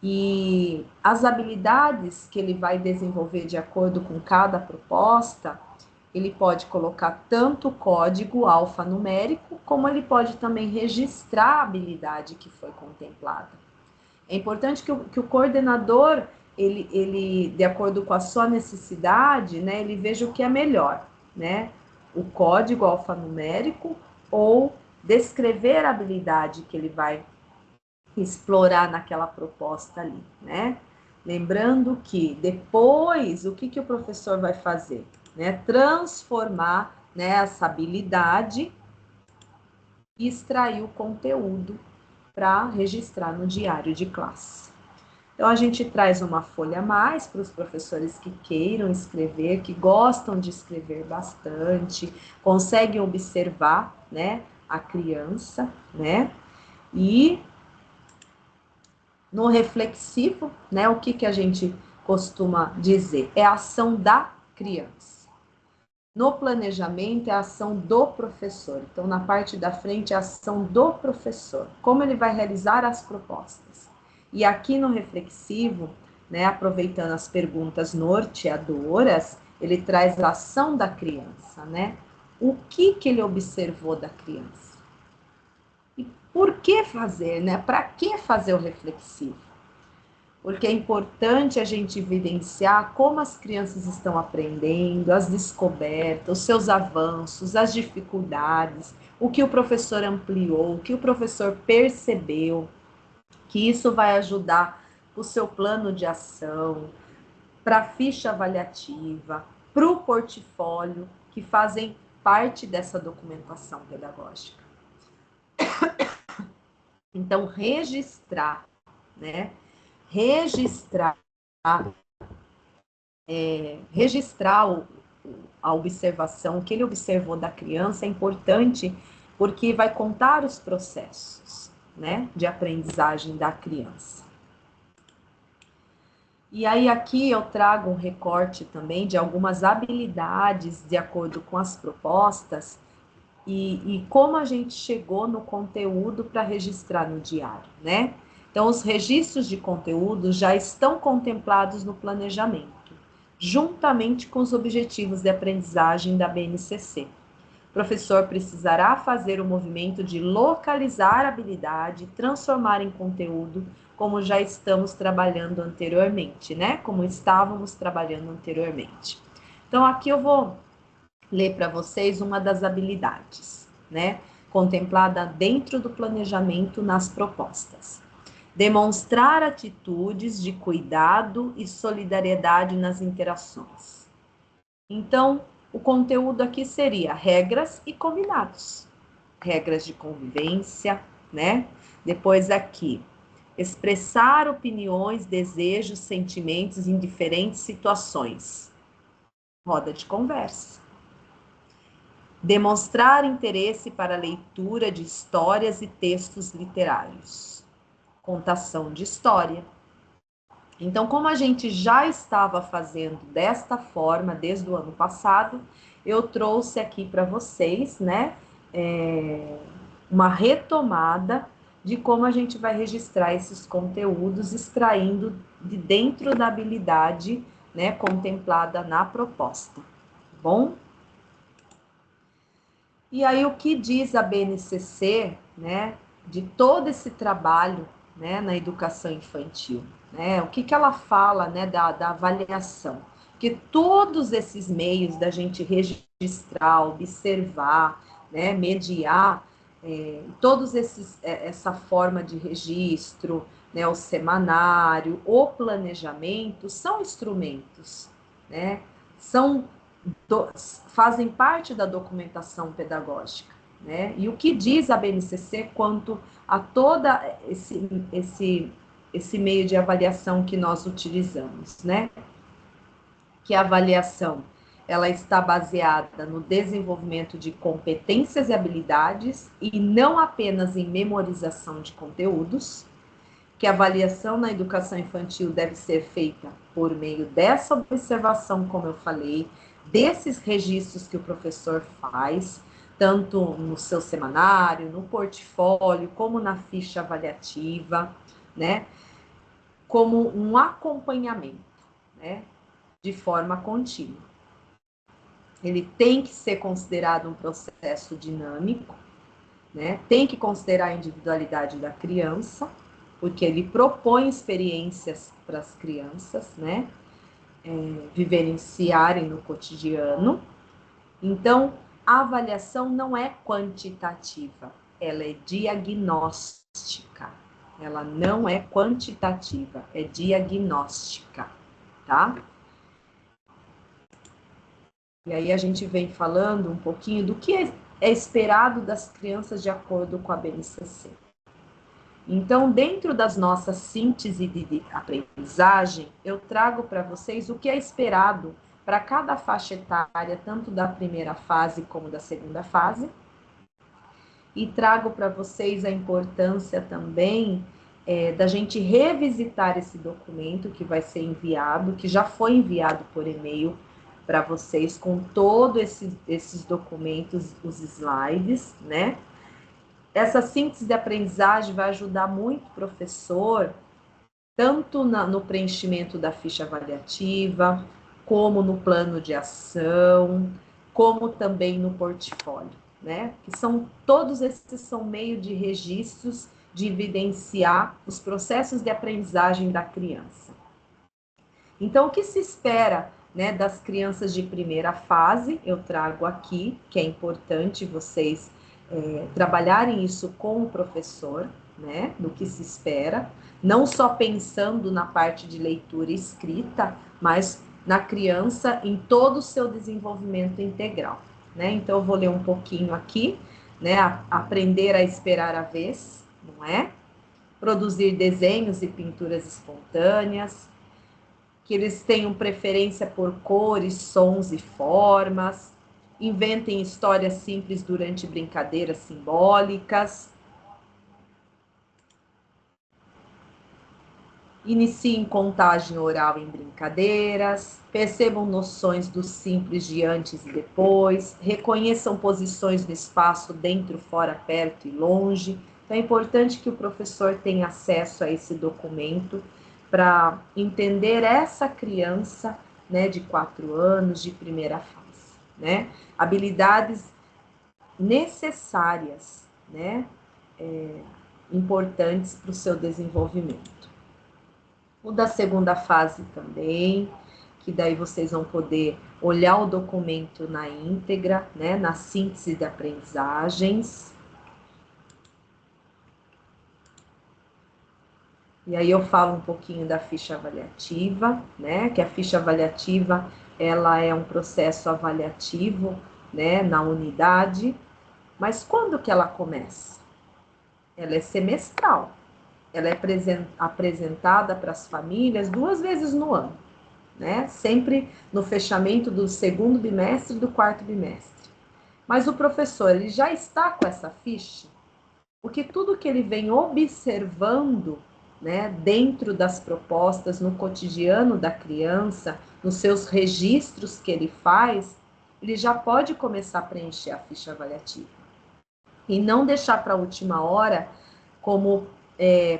E as habilidades que ele vai desenvolver de acordo com cada proposta, ele pode colocar tanto o código alfanumérico, como ele pode também registrar a habilidade que foi contemplada. É importante que o coordenador, ele, de acordo com a sua necessidade, né, ele veja o que é melhor, né? O código alfanumérico ou descrever a habilidade que ele vai explorar naquela proposta ali, né? Lembrando que depois, o que o professor vai fazer? Né? Transformar, né, essa habilidade e extrair o conteúdo para registrar no diário de classe. Então, a gente traz uma folha a mais para os professores que queiram escrever, que gostam de escrever bastante, conseguem observar, né, a criança, né, e no reflexivo, né, o que a gente costuma dizer? É a ação da criança. No planejamento, é a ação do professor. Então, na parte da frente, é a ação do professor. Como ele vai realizar as propostas. E aqui no reflexivo, né, aproveitando as perguntas norteadoras, ele traz a ação da criança, né? O que ele observou da criança? E por que fazer, né? Para que fazer o reflexivo? Porque é importante a gente evidenciar como as crianças estão aprendendo, as descobertas, os seus avanços, as dificuldades, o que o professor ampliou, o que o professor percebeu, que isso vai ajudar o seu plano de ação, para a ficha avaliativa, para o portfólio, que fazem parte dessa documentação pedagógica. Então, registrar, né? Registrar a observação, o que ele observou da criança é importante porque vai contar os processos, né, de aprendizagem da criança. E aí aqui eu trago um recorte também de algumas habilidades de acordo com as propostas e como a gente chegou no conteúdo para registrar no diário, né? Então, os registros de conteúdo já estão contemplados no planejamento, juntamente com os objetivos de aprendizagem da BNCC. O professor precisará fazer o movimento de localizar a habilidade, transformar em conteúdo, como já estamos trabalhando anteriormente, né? Como estávamos trabalhando anteriormente. Então, aqui eu vou ler para vocês uma das habilidades, né? Contemplada dentro do planejamento nas propostas. Demonstrar atitudes de cuidado e solidariedade nas interações. Então, o conteúdo aqui seria regras e combinados. Regras de convivência, né? Depois aqui, expressar opiniões, desejos, sentimentos em diferentes situações. Roda de conversa. Demonstrar interesse para a leitura de histórias e textos literários. Contação de história. Então, como a gente já estava fazendo desta forma desde o ano passado, eu trouxe aqui para vocês, né, uma retomada de como a gente vai registrar esses conteúdos, extraindo de dentro da habilidade, né, contemplada na proposta, tá bom? E aí, o que diz a BNCC, né, de todo esse trabalho, né, na educação infantil? Né? O que ela fala, né, da avaliação? Que todos esses meios da gente registrar, observar, né, mediar, todos essa forma de registro, né, o semanário, o planejamento, são instrumentos, né? Fazem parte da documentação pedagógica, né? E o que diz a BNCC quanto a toda esse meio de avaliação que nós utilizamos, né? Que a avaliação ela está baseada no desenvolvimento de competências e habilidades e não apenas em memorização de conteúdos, que a avaliação na educação infantil deve ser feita por meio dessa observação, como eu falei, desses registros que o professor faz, tanto no seu semanário, no portfólio, como na ficha avaliativa, né? como um acompanhamento, né, de forma contínua. Ele tem que ser considerado um processo dinâmico, né, tem que considerar a individualidade da criança, porque ele propõe experiências para as crianças, né, vivenciarem no cotidiano. Então, a avaliação não é quantitativa, ela é diagnóstica. Ela não é quantitativa, é diagnóstica, tá? E aí a gente vem falando um pouquinho do que é esperado das crianças de acordo com a BNCC. Então, dentro das nossas síntese de aprendizagem, eu trago para vocês o que é esperado para cada faixa etária, tanto da primeira fase como da segunda fase. E trago para vocês a importância também da gente revisitar esse documento que vai ser enviado, que já foi enviado por e-mail para vocês, com todos esses documentos, os slides, né? Essa síntese de aprendizagem vai ajudar muito o professor, tanto no preenchimento da ficha avaliativa, como no plano de ação, como também no portfólio, né? Que todos esses são meio de registros de evidenciar os processos de aprendizagem da criança. Então, o que se espera, né, das crianças de primeira fase, eu trago aqui, que é importante vocês trabalharem isso com o professor, né, do que se espera, não só pensando na parte de leitura e escrita, mas na criança em todo o seu desenvolvimento integral, né? Então, eu vou ler um pouquinho aqui, né, aprender a esperar a vez, não é? Produzir desenhos e pinturas espontâneas, que eles tenham preferência por cores, sons e formas, inventem histórias simples durante brincadeiras simbólicas, iniciem contagem oral em brincadeiras, percebam noções do simples de antes e depois, reconheçam posições no espaço dentro, fora, perto e longe. Então, é importante que o professor tenha acesso a esse documento para entender essa criança, né, de 4 anos, de primeira fase, né? Habilidades necessárias, né, importantes para o seu desenvolvimento. O da segunda fase também, que daí vocês vão poder olhar o documento na íntegra, né, na síntese de aprendizagens. E aí eu falo um pouquinho da ficha avaliativa, né, que a ficha avaliativa, ela é um processo avaliativo, né, na unidade, mas quando que ela começa? Ela é semestral, ela é apresentada para as famílias 2 vezes no ano, né, sempre no fechamento do segundo bimestre e do quarto bimestre. Mas o professor, ele já está com essa ficha, porque tudo que ele vem observando, né, dentro das propostas, no cotidiano da criança, nos seus registros que ele faz, ele já pode começar a preencher a ficha avaliativa. E não deixar para a última hora como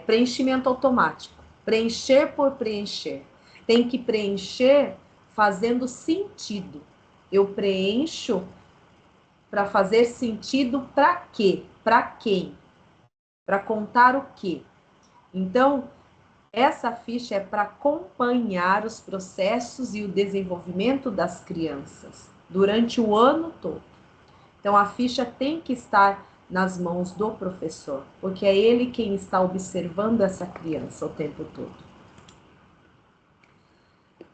preenchimento automático. Preencher por preencher. Tem que preencher fazendo sentido. Eu preencho para fazer sentido para quê? Para quem? Para contar o quê? Então, essa ficha é para acompanhar os processos e o desenvolvimento das crianças durante o ano todo. Então, a ficha tem que estar nas mãos do professor, porque é ele quem está observando essa criança o tempo todo.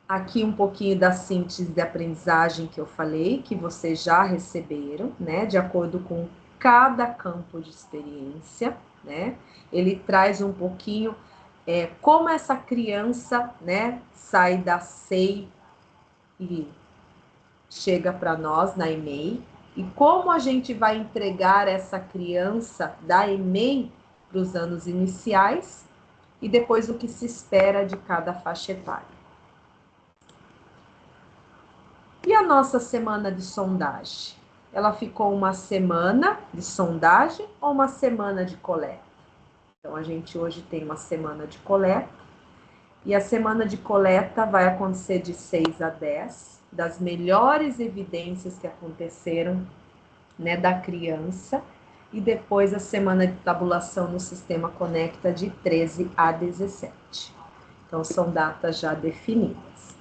Aqui um pouquinho da síntese de aprendizagem que eu falei, que vocês já receberam, né, de acordo com cada campo de experiência, né? Ele traz um pouquinho como essa criança, né, sai da SEI e chega para nós na EMEI, e como a gente vai entregar essa criança da EMEI para os anos iniciais, e depois o que se espera de cada faixa etária. E a nossa semana de sondagem? Ela ficou uma semana de sondagem ou uma semana de coleta? Então, a gente hoje tem uma semana de coleta. E a semana de coleta vai acontecer de 6 a 10, das melhores evidências que aconteceram, né, da criança, e depois a semana de tabulação no Sistema Conecta de 13 a 17. Então, são datas já definidas.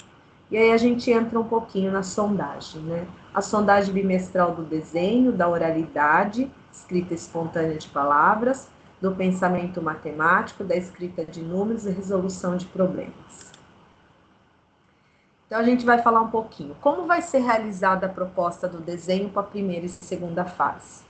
E aí a gente entra um pouquinho na sondagem, né? A sondagem bimestral do desenho, da oralidade, escrita espontânea de palavras, do pensamento matemático, da escrita de números e resolução de problemas. Então, a gente vai falar um pouquinho. Como vai ser realizada a proposta do desenho para a primeira e segunda fase?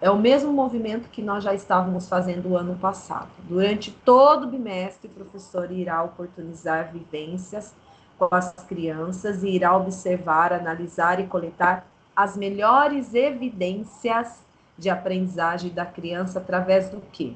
É o mesmo movimento que nós já estávamos fazendo o ano passado. Durante todo o bimestre, o professor irá oportunizar vivências com as crianças e irá observar, analisar e coletar as melhores evidências de aprendizagem da criança através do quê?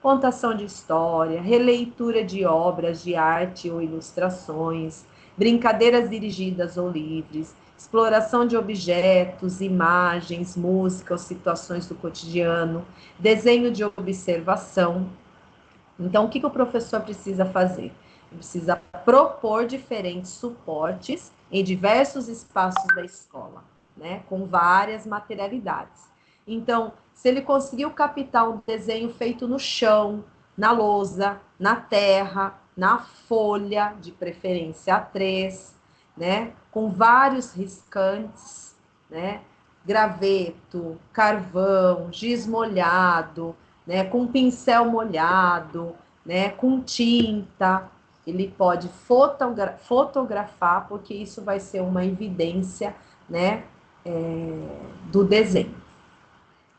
Contação de história, releitura de obras de arte ou ilustrações, brincadeiras dirigidas ou livres, exploração de objetos, imagens, música ou situações do cotidiano, desenho de observação. Então, o que o professor precisa fazer? Ele precisa propor diferentes suportes em diversos espaços da escola, né, com várias materialidades. Então, se ele conseguiu captar um desenho feito no chão, na lousa, na terra, na folha, de preferência A3, né, com vários riscantes, né, graveto, carvão, giz molhado, né, com pincel molhado, né, com tinta, ele pode fotografar, porque isso vai ser uma evidência, né, do desenho.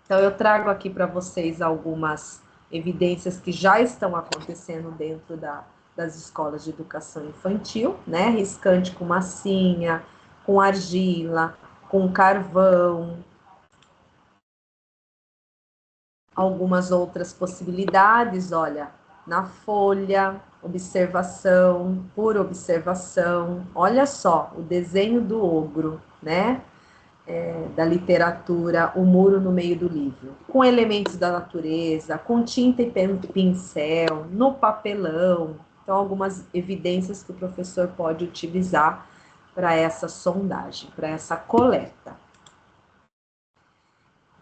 Então, eu trago aqui para vocês algumas evidências que já estão acontecendo dentro das escolas de educação infantil, né, riscante com massinha, com argila, com carvão, algumas outras possibilidades, olha, na folha, observação, por observação, olha só, o desenho do ogro, né, da literatura, o muro no meio do livro, com elementos da natureza, com tinta e pincel, no papelão, então algumas evidências que o professor pode utilizar para essa sondagem, para essa coleta.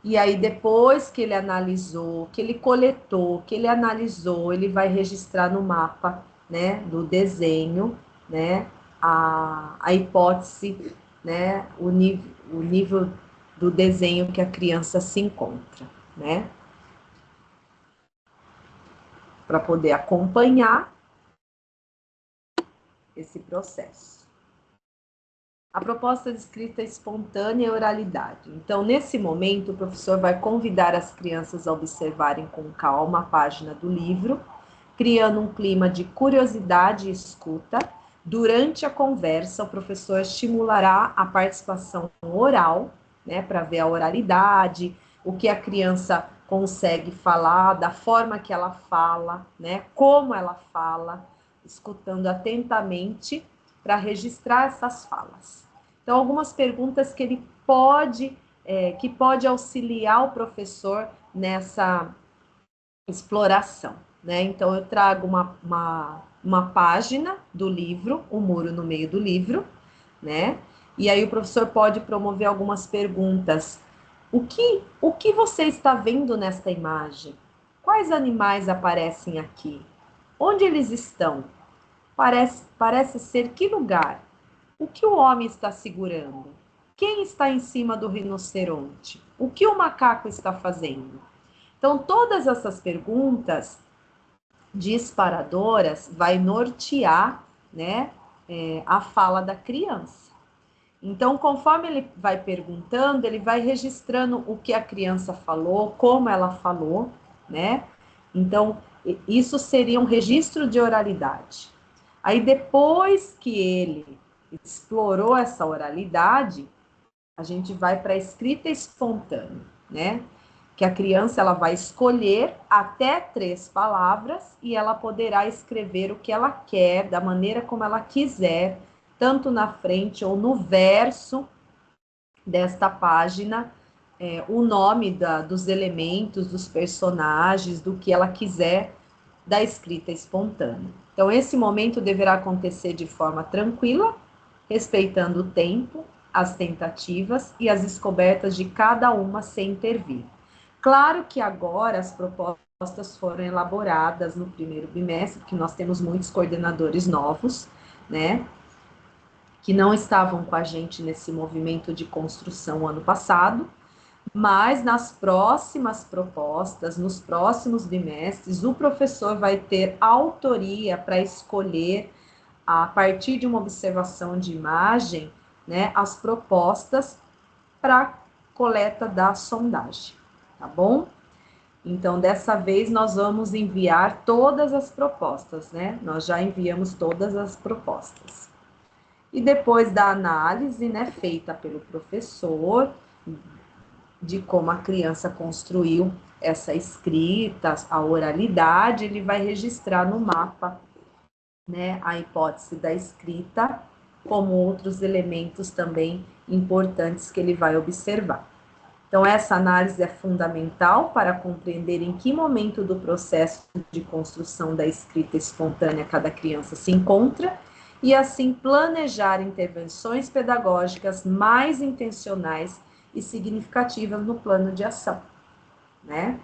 E aí, depois que ele analisou, que ele coletou, que ele analisou, ele vai registrar no mapa, né, do desenho, né, a hipótese, né, o nível do desenho que a criança se encontra, né, para poder acompanhar esse processo. A proposta de escrita espontânea e oralidade. Então, nesse momento, o professor vai convidar as crianças a observarem com calma a página do livro, criando um clima de curiosidade e escuta. Durante a conversa, o professor estimulará a participação oral, né, para ver a oralidade, o que a criança consegue falar, da forma que ela fala, né, como ela fala, escutando atentamente para registrar essas falas. Então, algumas perguntas que ele que pode auxiliar o professor nessa exploração, né? Então, eu trago uma página do livro, o muro no meio do livro, né? E aí o professor pode promover algumas perguntas. O que você está vendo nesta imagem? Quais animais aparecem aqui? Onde eles estão? Parece ser que lugar? O que o homem está segurando? Quem está em cima do rinoceronte? O que o macaco está fazendo? Então, todas essas perguntas disparadoras vai nortear, né, a fala da criança. Então, conforme ele vai perguntando, ele vai registrando o que a criança falou, como ela falou, né? Então, isso seria um registro de oralidade. Aí, depois que ele explorou essa oralidade, a gente vai para a escrita espontânea, né? Que a criança ela vai escolher até 3 palavras e ela poderá escrever o que ela quer, da maneira como ela quiser, tanto na frente ou no verso desta página, o nome dos elementos, dos personagens, do que ela quiser da escrita espontânea. Então, esse momento deverá acontecer de forma tranquila, respeitando o tempo, as tentativas e as descobertas de cada uma sem intervir. Claro que agora as propostas foram elaboradas no primeiro bimestre, porque nós temos muitos coordenadores novos, né, que não estavam com a gente nesse movimento de construção ano passado, mas nas próximas propostas, nos próximos bimestres, o professor vai ter autoria para escolher, a partir de uma observação de imagem, né, as propostas para coleta da sondagem, tá bom? Então, dessa vez, nós vamos enviar todas as propostas, né? Nós já enviamos todas as propostas. E depois da análise, né, feita pelo professor, de como a criança construiu essa escrita, a oralidade, ele vai registrar no mapa, né, a hipótese da escrita, como outros elementos também importantes que ele vai observar. Então, essa análise é fundamental para compreender em que momento do processo de construção da escrita espontânea cada criança se encontra e, assim, planejar intervenções pedagógicas mais intencionais e significativas no plano de ação, né?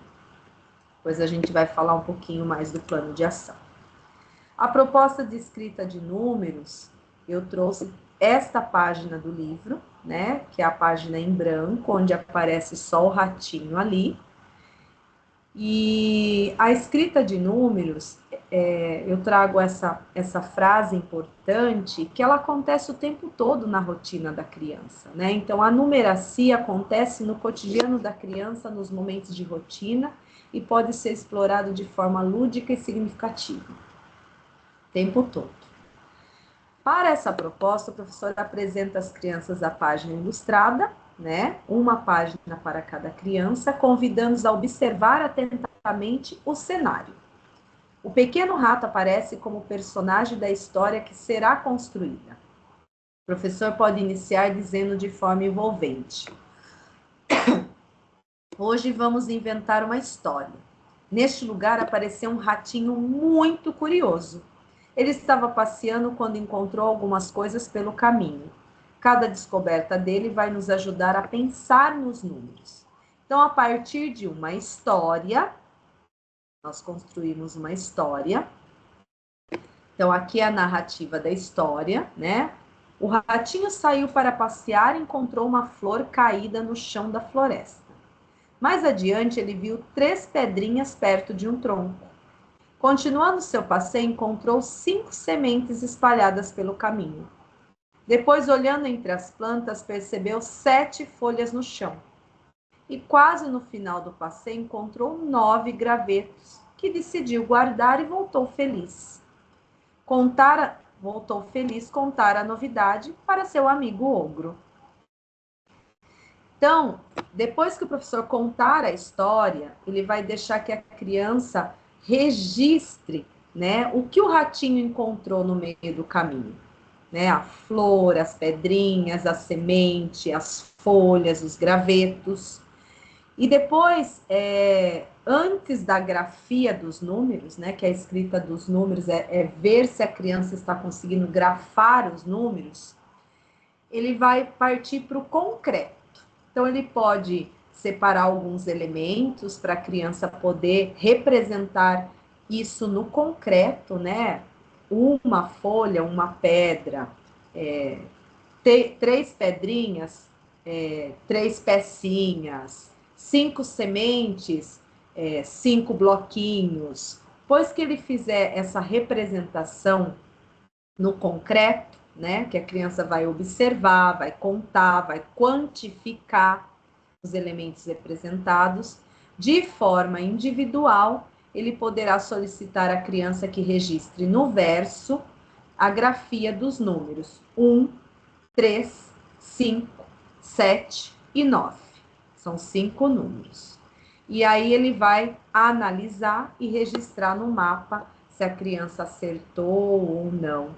Depois a gente vai falar um pouquinho mais do plano de ação. A proposta de escrita de números, eu trouxe esta página do livro, né, que é a página em branco, onde aparece só o ratinho ali. E a escrita de números, eu trago essa frase importante, que ela acontece o tempo todo na rotina da criança, né? Então, a numeracia acontece no cotidiano da criança, nos momentos de rotina, e pode ser explorado de forma lúdica e significativa, o tempo todo. Para essa proposta, o professor apresenta às crianças a página ilustrada, né? Uma página para cada criança, convidando-os a observar atentamente o cenário. O pequeno rato aparece como personagem da história que será construída. O professor pode iniciar dizendo de forma envolvente: hoje vamos inventar uma história. Neste lugar apareceu um ratinho muito curioso. Ele estava passeando quando encontrou algumas coisas pelo caminho. Cada descoberta dele vai nos ajudar a pensar nos números. Então, a partir de uma história, nós construímos uma história. Então, aqui é a narrativa da história, né? O ratinho saiu para passear e encontrou uma flor caída no chão da floresta. Mais adiante, ele viu 3 pedrinhas perto de um tronco. Continuando seu passeio, encontrou 5 sementes espalhadas pelo caminho. Depois, olhando entre as plantas, percebeu 7 folhas no chão. E quase no final do passeio, encontrou 9 gravetos, que decidiu guardar e voltou feliz. Voltou feliz contar a novidade para seu amigo ogro. Então, depois que o professor contar a história, ele vai deixar que a criança registre, né, o que o ratinho encontrou no meio do caminho, né, a flor, as pedrinhas, a semente, as folhas, os gravetos. E depois, antes da grafia dos números, né, que a escrita dos números é ver se a criança está conseguindo grafar os números, ele vai partir para o concreto. Então, ele pode separar alguns elementos para a criança poder representar isso no concreto, né? Uma folha, uma pedra, 3 pedrinhas, 3 pecinhas, 5 sementes, 5 bloquinhos. Depois que ele fizer essa representação no concreto, né, que a criança vai observar, vai contar, vai quantificar os elementos representados, de forma individual, ele poderá solicitar à criança que registre no verso a grafia dos números 1, 3, 5, 7 e 9. São 5 números. E aí ele vai analisar e registrar no mapa se a criança acertou ou não.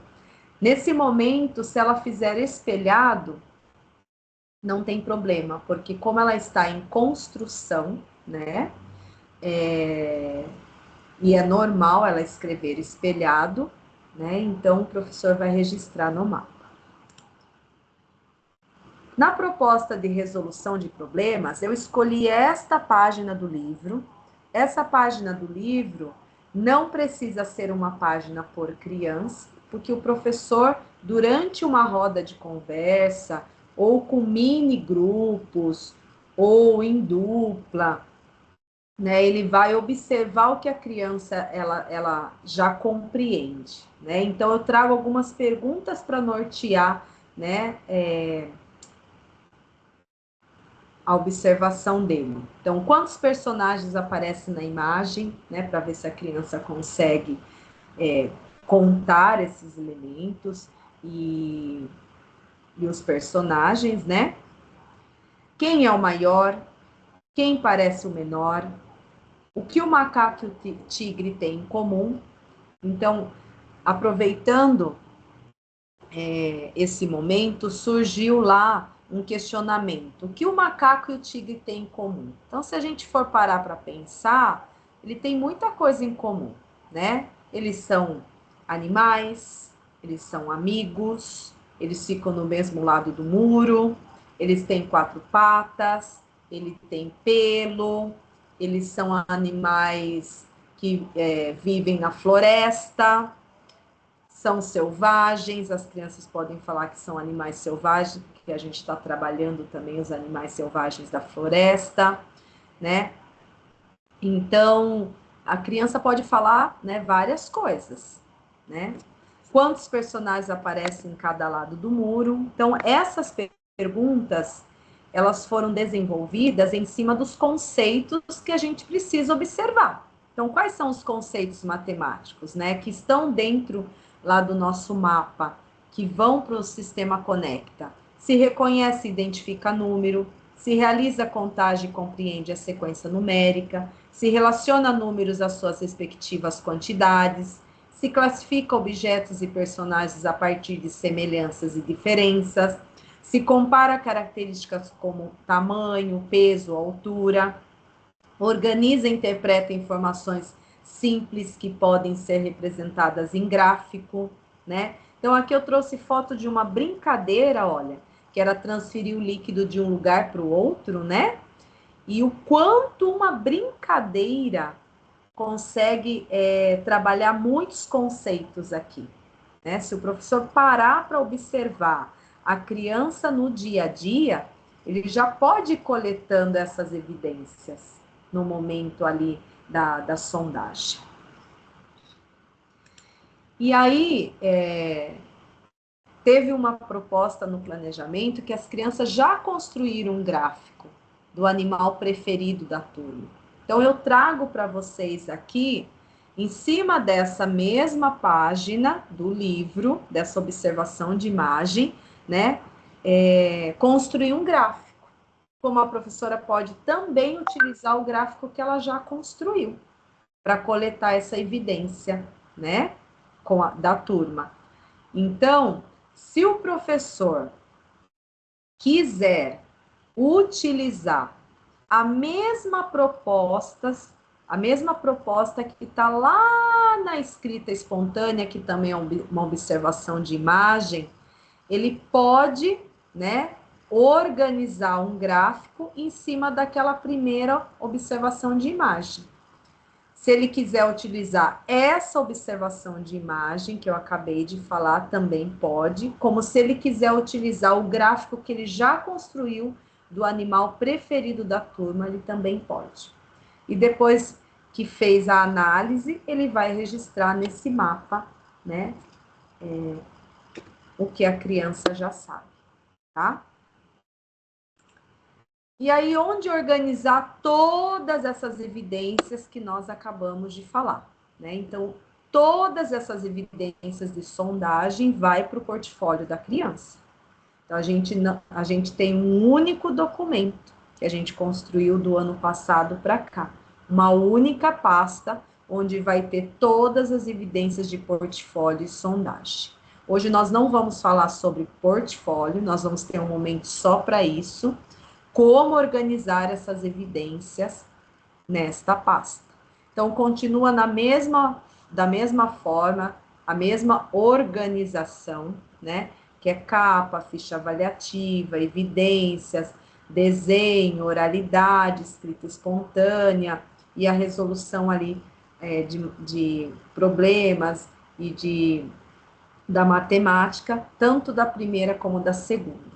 Nesse momento, se ela fizer espelhado, não tem problema, porque como ela está em construção, né, e é normal ela escrever espelhado, né? Então, o professor vai registrar no mapa. Na proposta de resolução de problemas, eu escolhi esta página do livro. Essa página do livro não precisa ser uma página por criança, porque o professor, durante uma roda de conversa, ou com mini grupos, ou em dupla, né, ele vai observar o que a criança ela já compreende, né? Então eu trago algumas perguntas para nortear, né, a observação dele. Então, quantos personagens aparecem na imagem, né, para ver se a criança consegue contar esses elementos e os personagens, né? Quem é o maior? Quem parece o menor? O que o macaco e o tigre têm em comum? Então, aproveitando esse momento, surgiu lá um questionamento. O que o macaco e o tigre têm em comum? Então, se a gente for parar para pensar, ele tem muita coisa em comum, né? Eles são animais, eles são amigos, eles ficam no mesmo lado do muro, eles têm 4 patas, ele tem pelo, eles são animais que vivem na floresta, são selvagens, as crianças podem falar que são animais selvagens, porque a gente está trabalhando também os animais selvagens da floresta, né? Então, a criança pode falar, né, várias coisas, né? Quantos personagens aparecem em cada lado do muro? Então, essas perguntas, elas foram desenvolvidas em cima dos conceitos que a gente precisa observar. Então, quais são os conceitos matemáticos, né, que estão dentro lá do nosso mapa, que vão para o sistema Conecta? Se reconhece e identifica número, se realiza contagem e compreende a sequência numérica, se relaciona números às suas respectivas quantidades, se classifica objetos e personagens a partir de semelhanças e diferenças, se compara características como tamanho, peso, altura, organiza e interpreta informações simples que podem ser representadas em gráfico, né? Então, aqui eu trouxe foto de uma brincadeira, olha, que era transferir o líquido de um lugar para o outro, né? E o quanto uma brincadeira consegue trabalhar muitos conceitos aqui, né? Se o professor parar para observar a criança no dia a dia, ele já pode ir coletando essas evidências no momento ali da sondagem. E aí, teve uma proposta no planejamento que as crianças já construíram um gráfico do animal preferido da turma. Então, eu trago para vocês aqui, em cima dessa mesma página do livro, dessa observação de imagem, né, construir um gráfico. Como a professora pode também utilizar o gráfico que ela já construiu para coletar essa evidência, né, da turma. Então, se o professor quiser utilizar a mesma proposta que está lá na escrita espontânea, que também é uma observação de imagem, ele pode, né, organizar um gráfico em cima daquela primeira observação de imagem. Se ele quiser utilizar essa observação de imagem que eu acabei de falar, também pode, como se ele quiser utilizar o gráfico que ele já construiu do animal preferido da turma, ele também pode. E depois que fez a análise, ele vai registrar nesse mapa, né, o que a criança já sabe, tá? E aí, onde organizar todas essas evidências que nós acabamos de falar, né? Então, todas essas evidências de sondagem vai para o portfólio da criança. Então, a gente tem um único documento que a gente construiu do ano passado para cá. Uma única pasta onde vai ter todas as evidências de portfólio e sondagem. Hoje nós não vamos falar sobre portfólio, nós vamos ter um momento só para isso, como organizar essas evidências nesta pasta. Então, continua da mesma forma, a mesma organização, né? Que é capa, ficha avaliativa, evidências, desenho, oralidade, escrita espontânea e a resolução ali de problemas e da matemática, tanto da primeira como da segunda,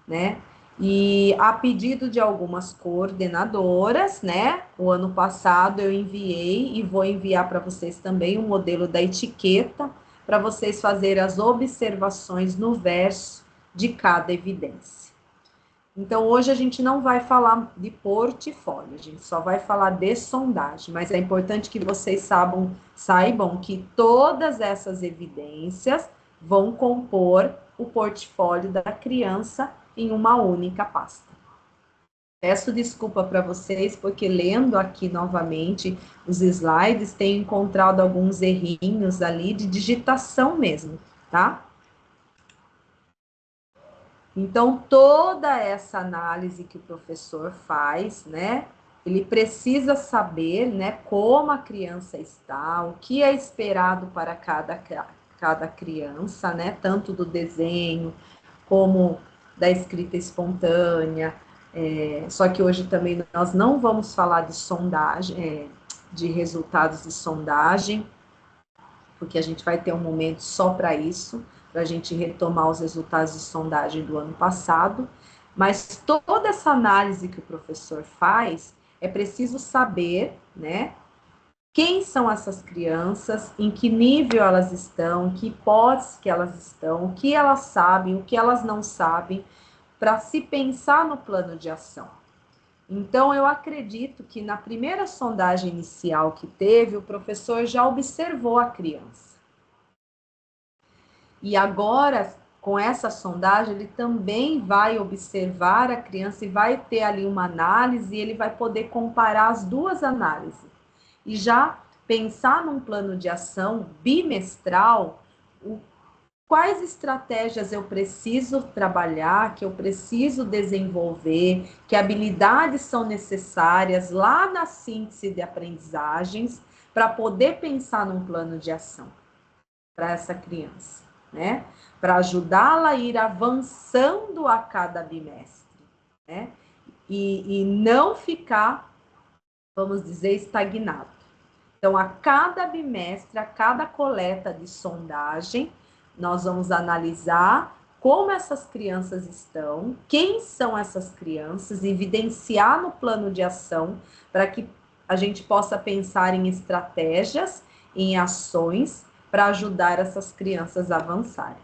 né? E a pedido de algumas coordenadoras, né? O ano passado eu enviei e vou enviar para vocês também um modelo da etiqueta para vocês fazerem as observações no verso de cada evidência. Então, hoje a gente não vai falar de portfólio, a gente só vai falar de sondagem, mas é importante que vocês saibam que todas essas evidências vão compor o portfólio da criança em uma única pasta. Peço desculpa para vocês, porque lendo aqui novamente os slides, tenho encontrado alguns errinhos ali de digitação mesmo, tá? Então, toda essa análise que o professor faz, né, ele precisa saber, né, como a criança está, o que é esperado para cada criança, né, tanto do desenho como da escrita espontânea. Só que hoje também nós não vamos falar de sondagem, de resultados de sondagem, porque a gente vai ter um momento só para isso, para a gente retomar os resultados de sondagem do ano passado, mas toda essa análise que o professor faz, é preciso saber, né, quem são essas crianças, em que nível elas estão, que hipótese que elas estão, o que elas sabem, o que elas não sabem, para se pensar no plano de ação. Então, eu acredito que na primeira sondagem inicial que teve, o professor já observou a criança. E agora, com essa sondagem, ele também vai observar a criança e vai ter ali uma análise, e ele vai poder comparar as duas análises. E já pensar num plano de ação bimestral, quais estratégias eu preciso trabalhar, que eu preciso desenvolver, que habilidades são necessárias lá na síntese de aprendizagens para poder pensar num plano de ação para essa criança, né? Para ajudá-la a ir avançando a cada bimestre, né? E não ficar, vamos dizer, estagnado. Então, a cada bimestre, a cada coleta de sondagem, nós vamos analisar como essas crianças estão, quem são essas crianças, evidenciar no plano de ação para que a gente possa pensar em estratégias, em ações para ajudar essas crianças a avançarem.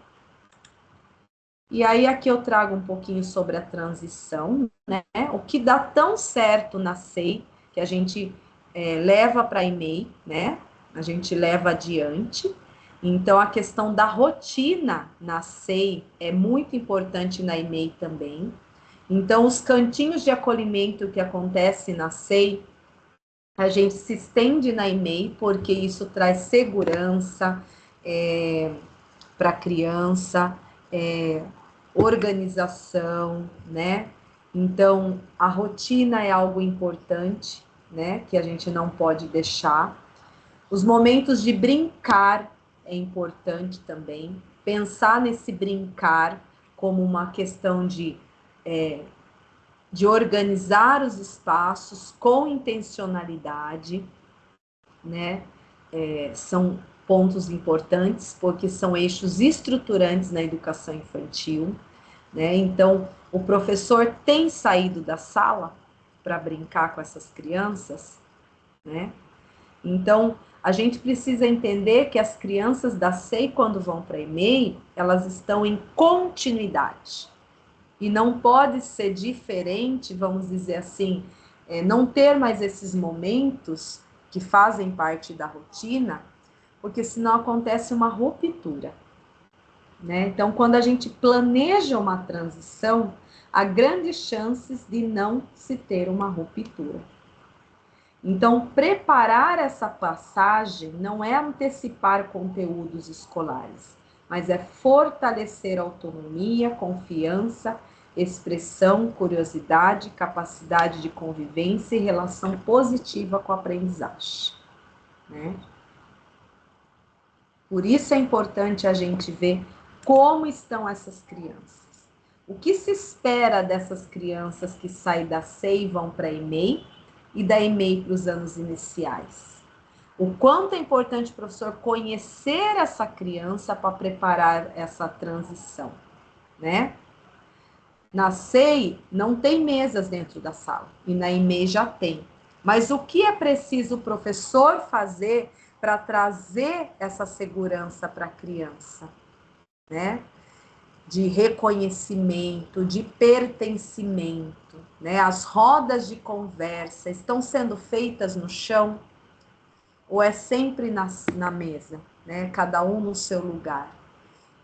E aí aqui eu trago um pouquinho sobre a transição, né? O que dá tão certo na SEI, que a gente leva para e-mail, né? A gente leva adiante. Então, a questão da rotina na SEI é muito importante na e-mail também. Então, os cantinhos de acolhimento que acontece na SEI, a gente se estende na e-mail, porque isso traz segurança para a criança, organização, né? Então, a rotina é algo importante, né? Que a gente não pode deixar. Os momentos de brincar é importante também. Pensar nesse brincar como uma questão de organizar os espaços com intencionalidade, né? São pontos importantes, porque são eixos estruturantes na educação infantil, né? Então, o professor tem saído da sala para brincar com essas crianças, né? Então, a gente precisa entender que as crianças da SEI, quando vão para a EMEI, elas estão em continuidade. E não pode ser diferente, vamos dizer assim, não ter mais esses momentos que fazem parte da rotina, porque senão acontece uma ruptura, né? Então, quando a gente planeja uma transição, há grandes chances de não se ter uma ruptura. Então, preparar essa passagem não é antecipar conteúdos escolares, mas é fortalecer a autonomia, confiança, expressão, curiosidade, capacidade de convivência e relação positiva com a aprendizagem. né? Por isso é importante a gente ver como estão essas crianças. O que se espera dessas crianças que saem da SEI e vão para a EMEI e da EMEI para os anos iniciais? O quanto é importante o professor conhecer essa criança para preparar essa transição, né? Na SEI não tem mesas dentro da sala e na EMEI já tem. Mas o que é preciso o professor fazer para trazer essa segurança para a criança, né? De reconhecimento, de pertencimento, né? As rodas de conversa estão sendo feitas no chão ou é sempre na mesa, né? Cada um no seu lugar.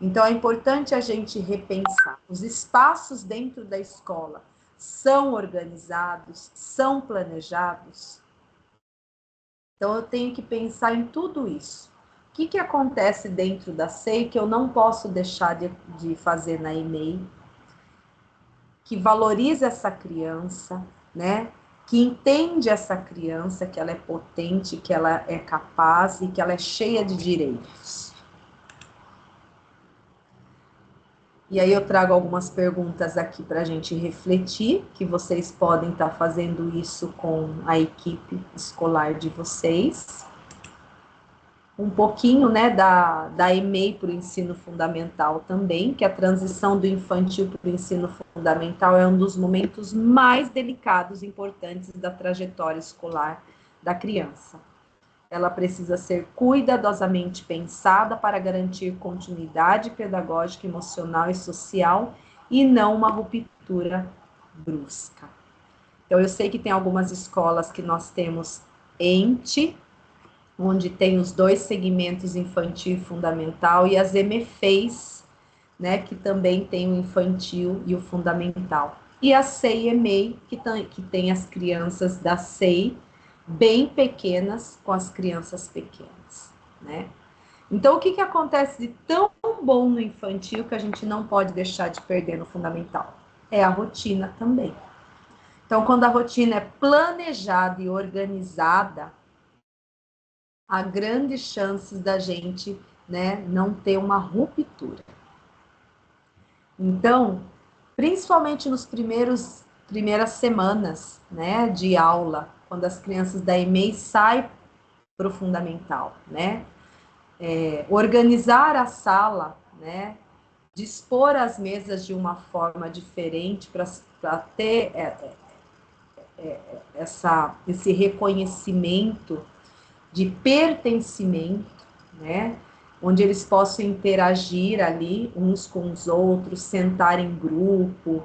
Então é importante a gente repensar. Os espaços dentro da escola são organizados, são planejados. Então eu tenho que pensar em tudo isso. O que acontece dentro da SEI que eu não posso deixar de fazer na EMEI? Que valoriza essa criança, né? Que entende essa criança, que ela é potente, que ela é capaz e que ela é cheia de direitos. E aí eu trago algumas perguntas aqui para a gente refletir, que vocês podem estar fazendo isso com a equipe escolar de vocês. Um pouquinho, né, da EMEI para o ensino fundamental também, que a transição do infantil para o ensino fundamental é um dos momentos mais delicados e importantes da trajetória escolar da criança. Ela precisa ser cuidadosamente pensada para garantir continuidade pedagógica, emocional e social e não uma ruptura brusca. Então, eu sei que tem algumas escolas que nós temos ENTE, onde tem os dois segmentos, infantil e fundamental, e as EMEFEIs, né, que também tem o infantil e o fundamental. E a SEI e EMEI, que tem as crianças da SEI, bem pequenas com as crianças pequenas, né? Então, o que acontece de tão bom no infantil que a gente não pode deixar de perder no fundamental? É a rotina também. Então, quando a rotina é planejada e organizada, há grandes chances da gente, né, não ter uma ruptura. Então, principalmente nos primeiras semanas, né, de aula, quando as crianças da EMEI saem para o fundamental, né? Organizar a sala, né? Dispor as mesas de uma forma diferente para ter esse reconhecimento de pertencimento, né? Onde eles possam interagir ali uns com os outros, sentar em grupo,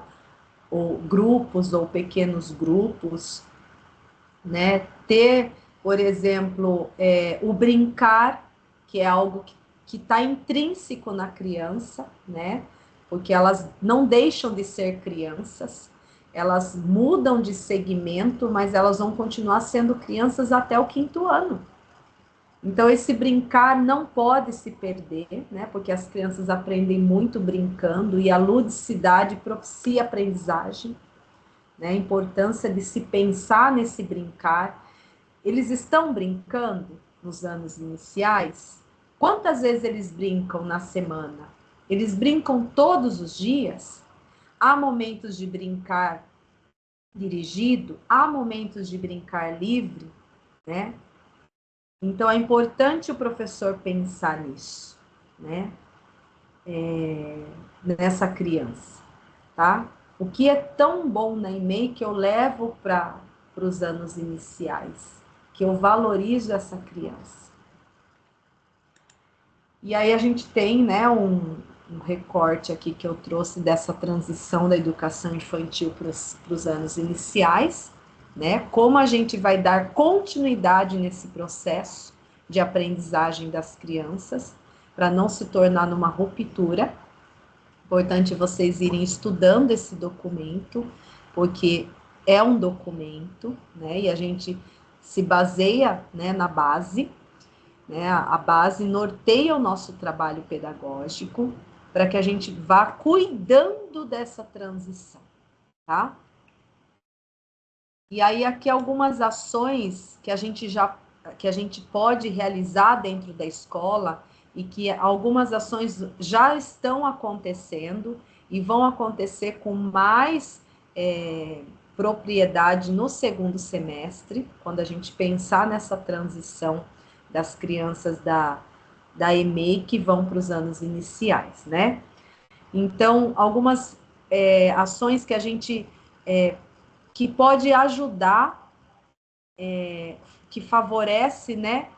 ou grupos ou pequenos grupos, né? Ter, por exemplo, o brincar, que é algo que está intrínseco na criança, né? Porque elas não deixam de ser crianças, elas mudam de segmento, mas elas vão continuar sendo crianças até o 5º ano. Então, esse brincar não pode se perder, né? Porque as crianças aprendem muito brincando e a ludicidade propicia a aprendizagem, né? A importância de se pensar nesse brincar. Eles estão brincando nos anos iniciais? Quantas vezes eles brincam na semana? Eles brincam todos os dias? Há momentos de brincar dirigido? Há momentos de brincar livre, né? Então, é importante o professor pensar nisso, né? Nessa criança, tá? O que é tão bom na EMEI que eu levo para os anos iniciais, que eu valorizo essa criança. E aí a gente tem, né, um recorte aqui que eu trouxe dessa transição da educação infantil para os anos iniciais, né? Como a gente vai dar continuidade nesse processo de aprendizagem das crianças, para não se tornar numa ruptura. Importante vocês irem estudando esse documento, porque é um documento, né? E a gente se baseia, né, na base, né? A base norteia o nosso trabalho pedagógico para que a gente vá cuidando dessa transição, tá? E aí aqui algumas ações que a gente já que a gente pode realizar dentro da escola e que algumas ações já estão acontecendo e vão acontecer com mais propriedade no segundo semestre, quando a gente pensar nessa transição das crianças da EMEI que vão para os anos iniciais, né? Então, algumas ações que a gente que pode ajudar, que favorece, né,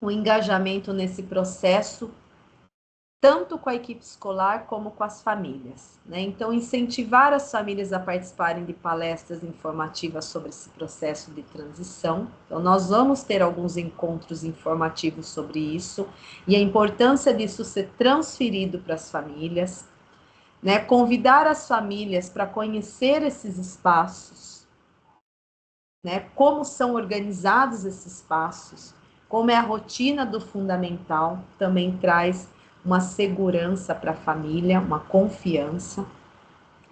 o engajamento nesse processo, tanto com a equipe escolar como com as famílias, né? Então, incentivar as famílias a participarem de palestras informativas sobre esse processo de transição. Então, nós vamos ter alguns encontros informativos sobre isso e a importância disso ser transferido para as famílias, né? Convidar as famílias para conhecer esses espaços, né? Como são organizados esses espaços, como é a rotina do fundamental, também traz uma segurança para a família, uma confiança.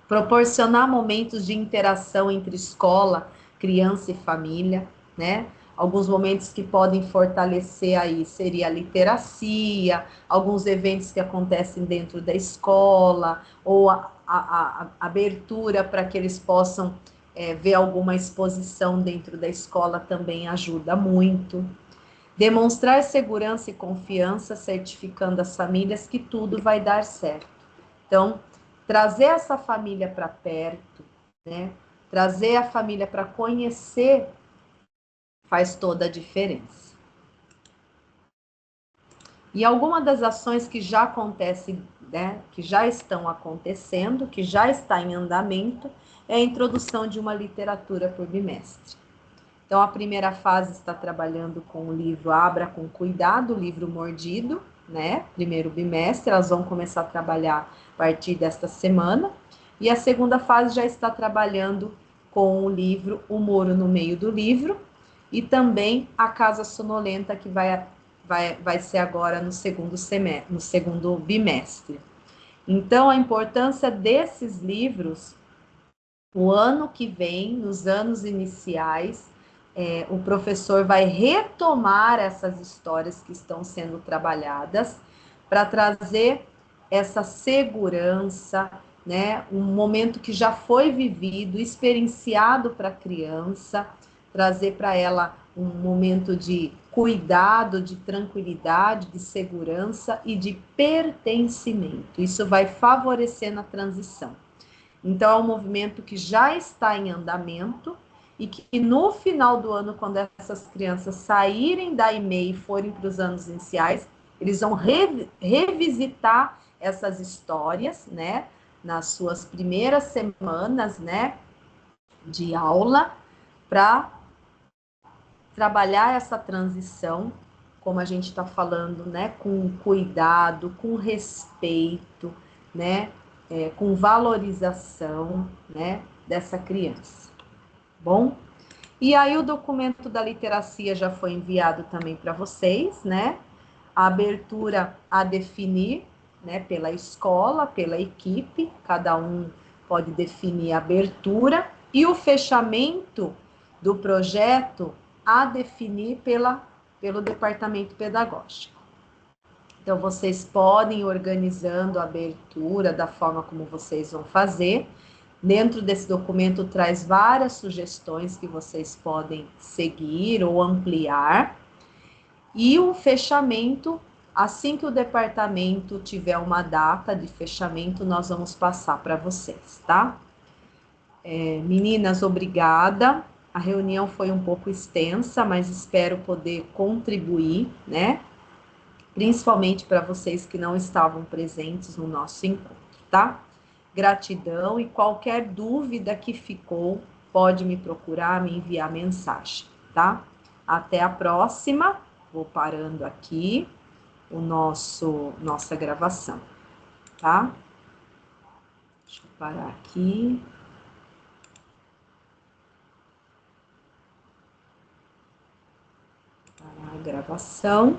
Proporcionar momentos de interação entre escola, criança e família, né? Alguns momentos que podem fortalecer aí seria a literacia, alguns eventos que acontecem dentro da escola, ou a abertura para que eles possam ver alguma exposição dentro da escola também ajuda muito. Demonstrar segurança e confiança, certificando as famílias que tudo vai dar certo. Então, trazer essa família para perto, né? Trazer a família para conhecer faz toda a diferença. E alguma das ações que já acontecem, né, que já estão acontecendo, que já está em andamento, é a introdução de uma literatura por bimestre. Então, a primeira fase está trabalhando com o livro Abra com Cuidado, o livro mordido, né? Primeiro bimestre, elas vão começar a trabalhar a partir desta semana. E a segunda fase já está trabalhando com o livro O Moro no Meio do Livro e também A Casa Sonolenta, que vai ser agora no segundo semestre, no segundo bimestre. Então, a importância desses livros, o ano que vem, nos anos iniciais, o professor vai retomar essas histórias que estão sendo trabalhadas para trazer essa segurança, né? Um momento que já foi vivido, experienciado para a criança, trazer para ela um momento de cuidado, de tranquilidade, de segurança e de pertencimento. Isso vai favorecer na transição. Então, é um movimento que já está em andamento e que no final do ano, quando essas crianças saírem da EMEI e forem para os anos iniciais, eles vão revisitar essas histórias, né, nas suas primeiras semanas, né, de aula, para trabalhar essa transição, como a gente está falando, né, com cuidado, com respeito, né, com valorização, né, dessa criança. Bom? E aí o documento da literacia já foi enviado também para vocês, né? A abertura a definir, né, pela escola, pela equipe, cada um pode definir a abertura, e o fechamento do projeto a definir pelo departamento pedagógico. Então, vocês podem ir organizando a abertura da forma como vocês vão fazer. Dentro desse documento traz várias sugestões que vocês podem seguir ou ampliar. E o fechamento, assim que o departamento tiver uma data de fechamento, nós vamos passar para vocês, tá? Meninas, obrigada. A reunião foi um pouco extensa, mas espero poder contribuir, né? Principalmente para vocês que não estavam presentes no nosso encontro, tá? Gratidão, e qualquer dúvida que ficou, pode me procurar, me enviar mensagem, tá? Até a próxima. Vou parando aqui nossa gravação, tá? Deixa eu parar aqui. Parar a gravação.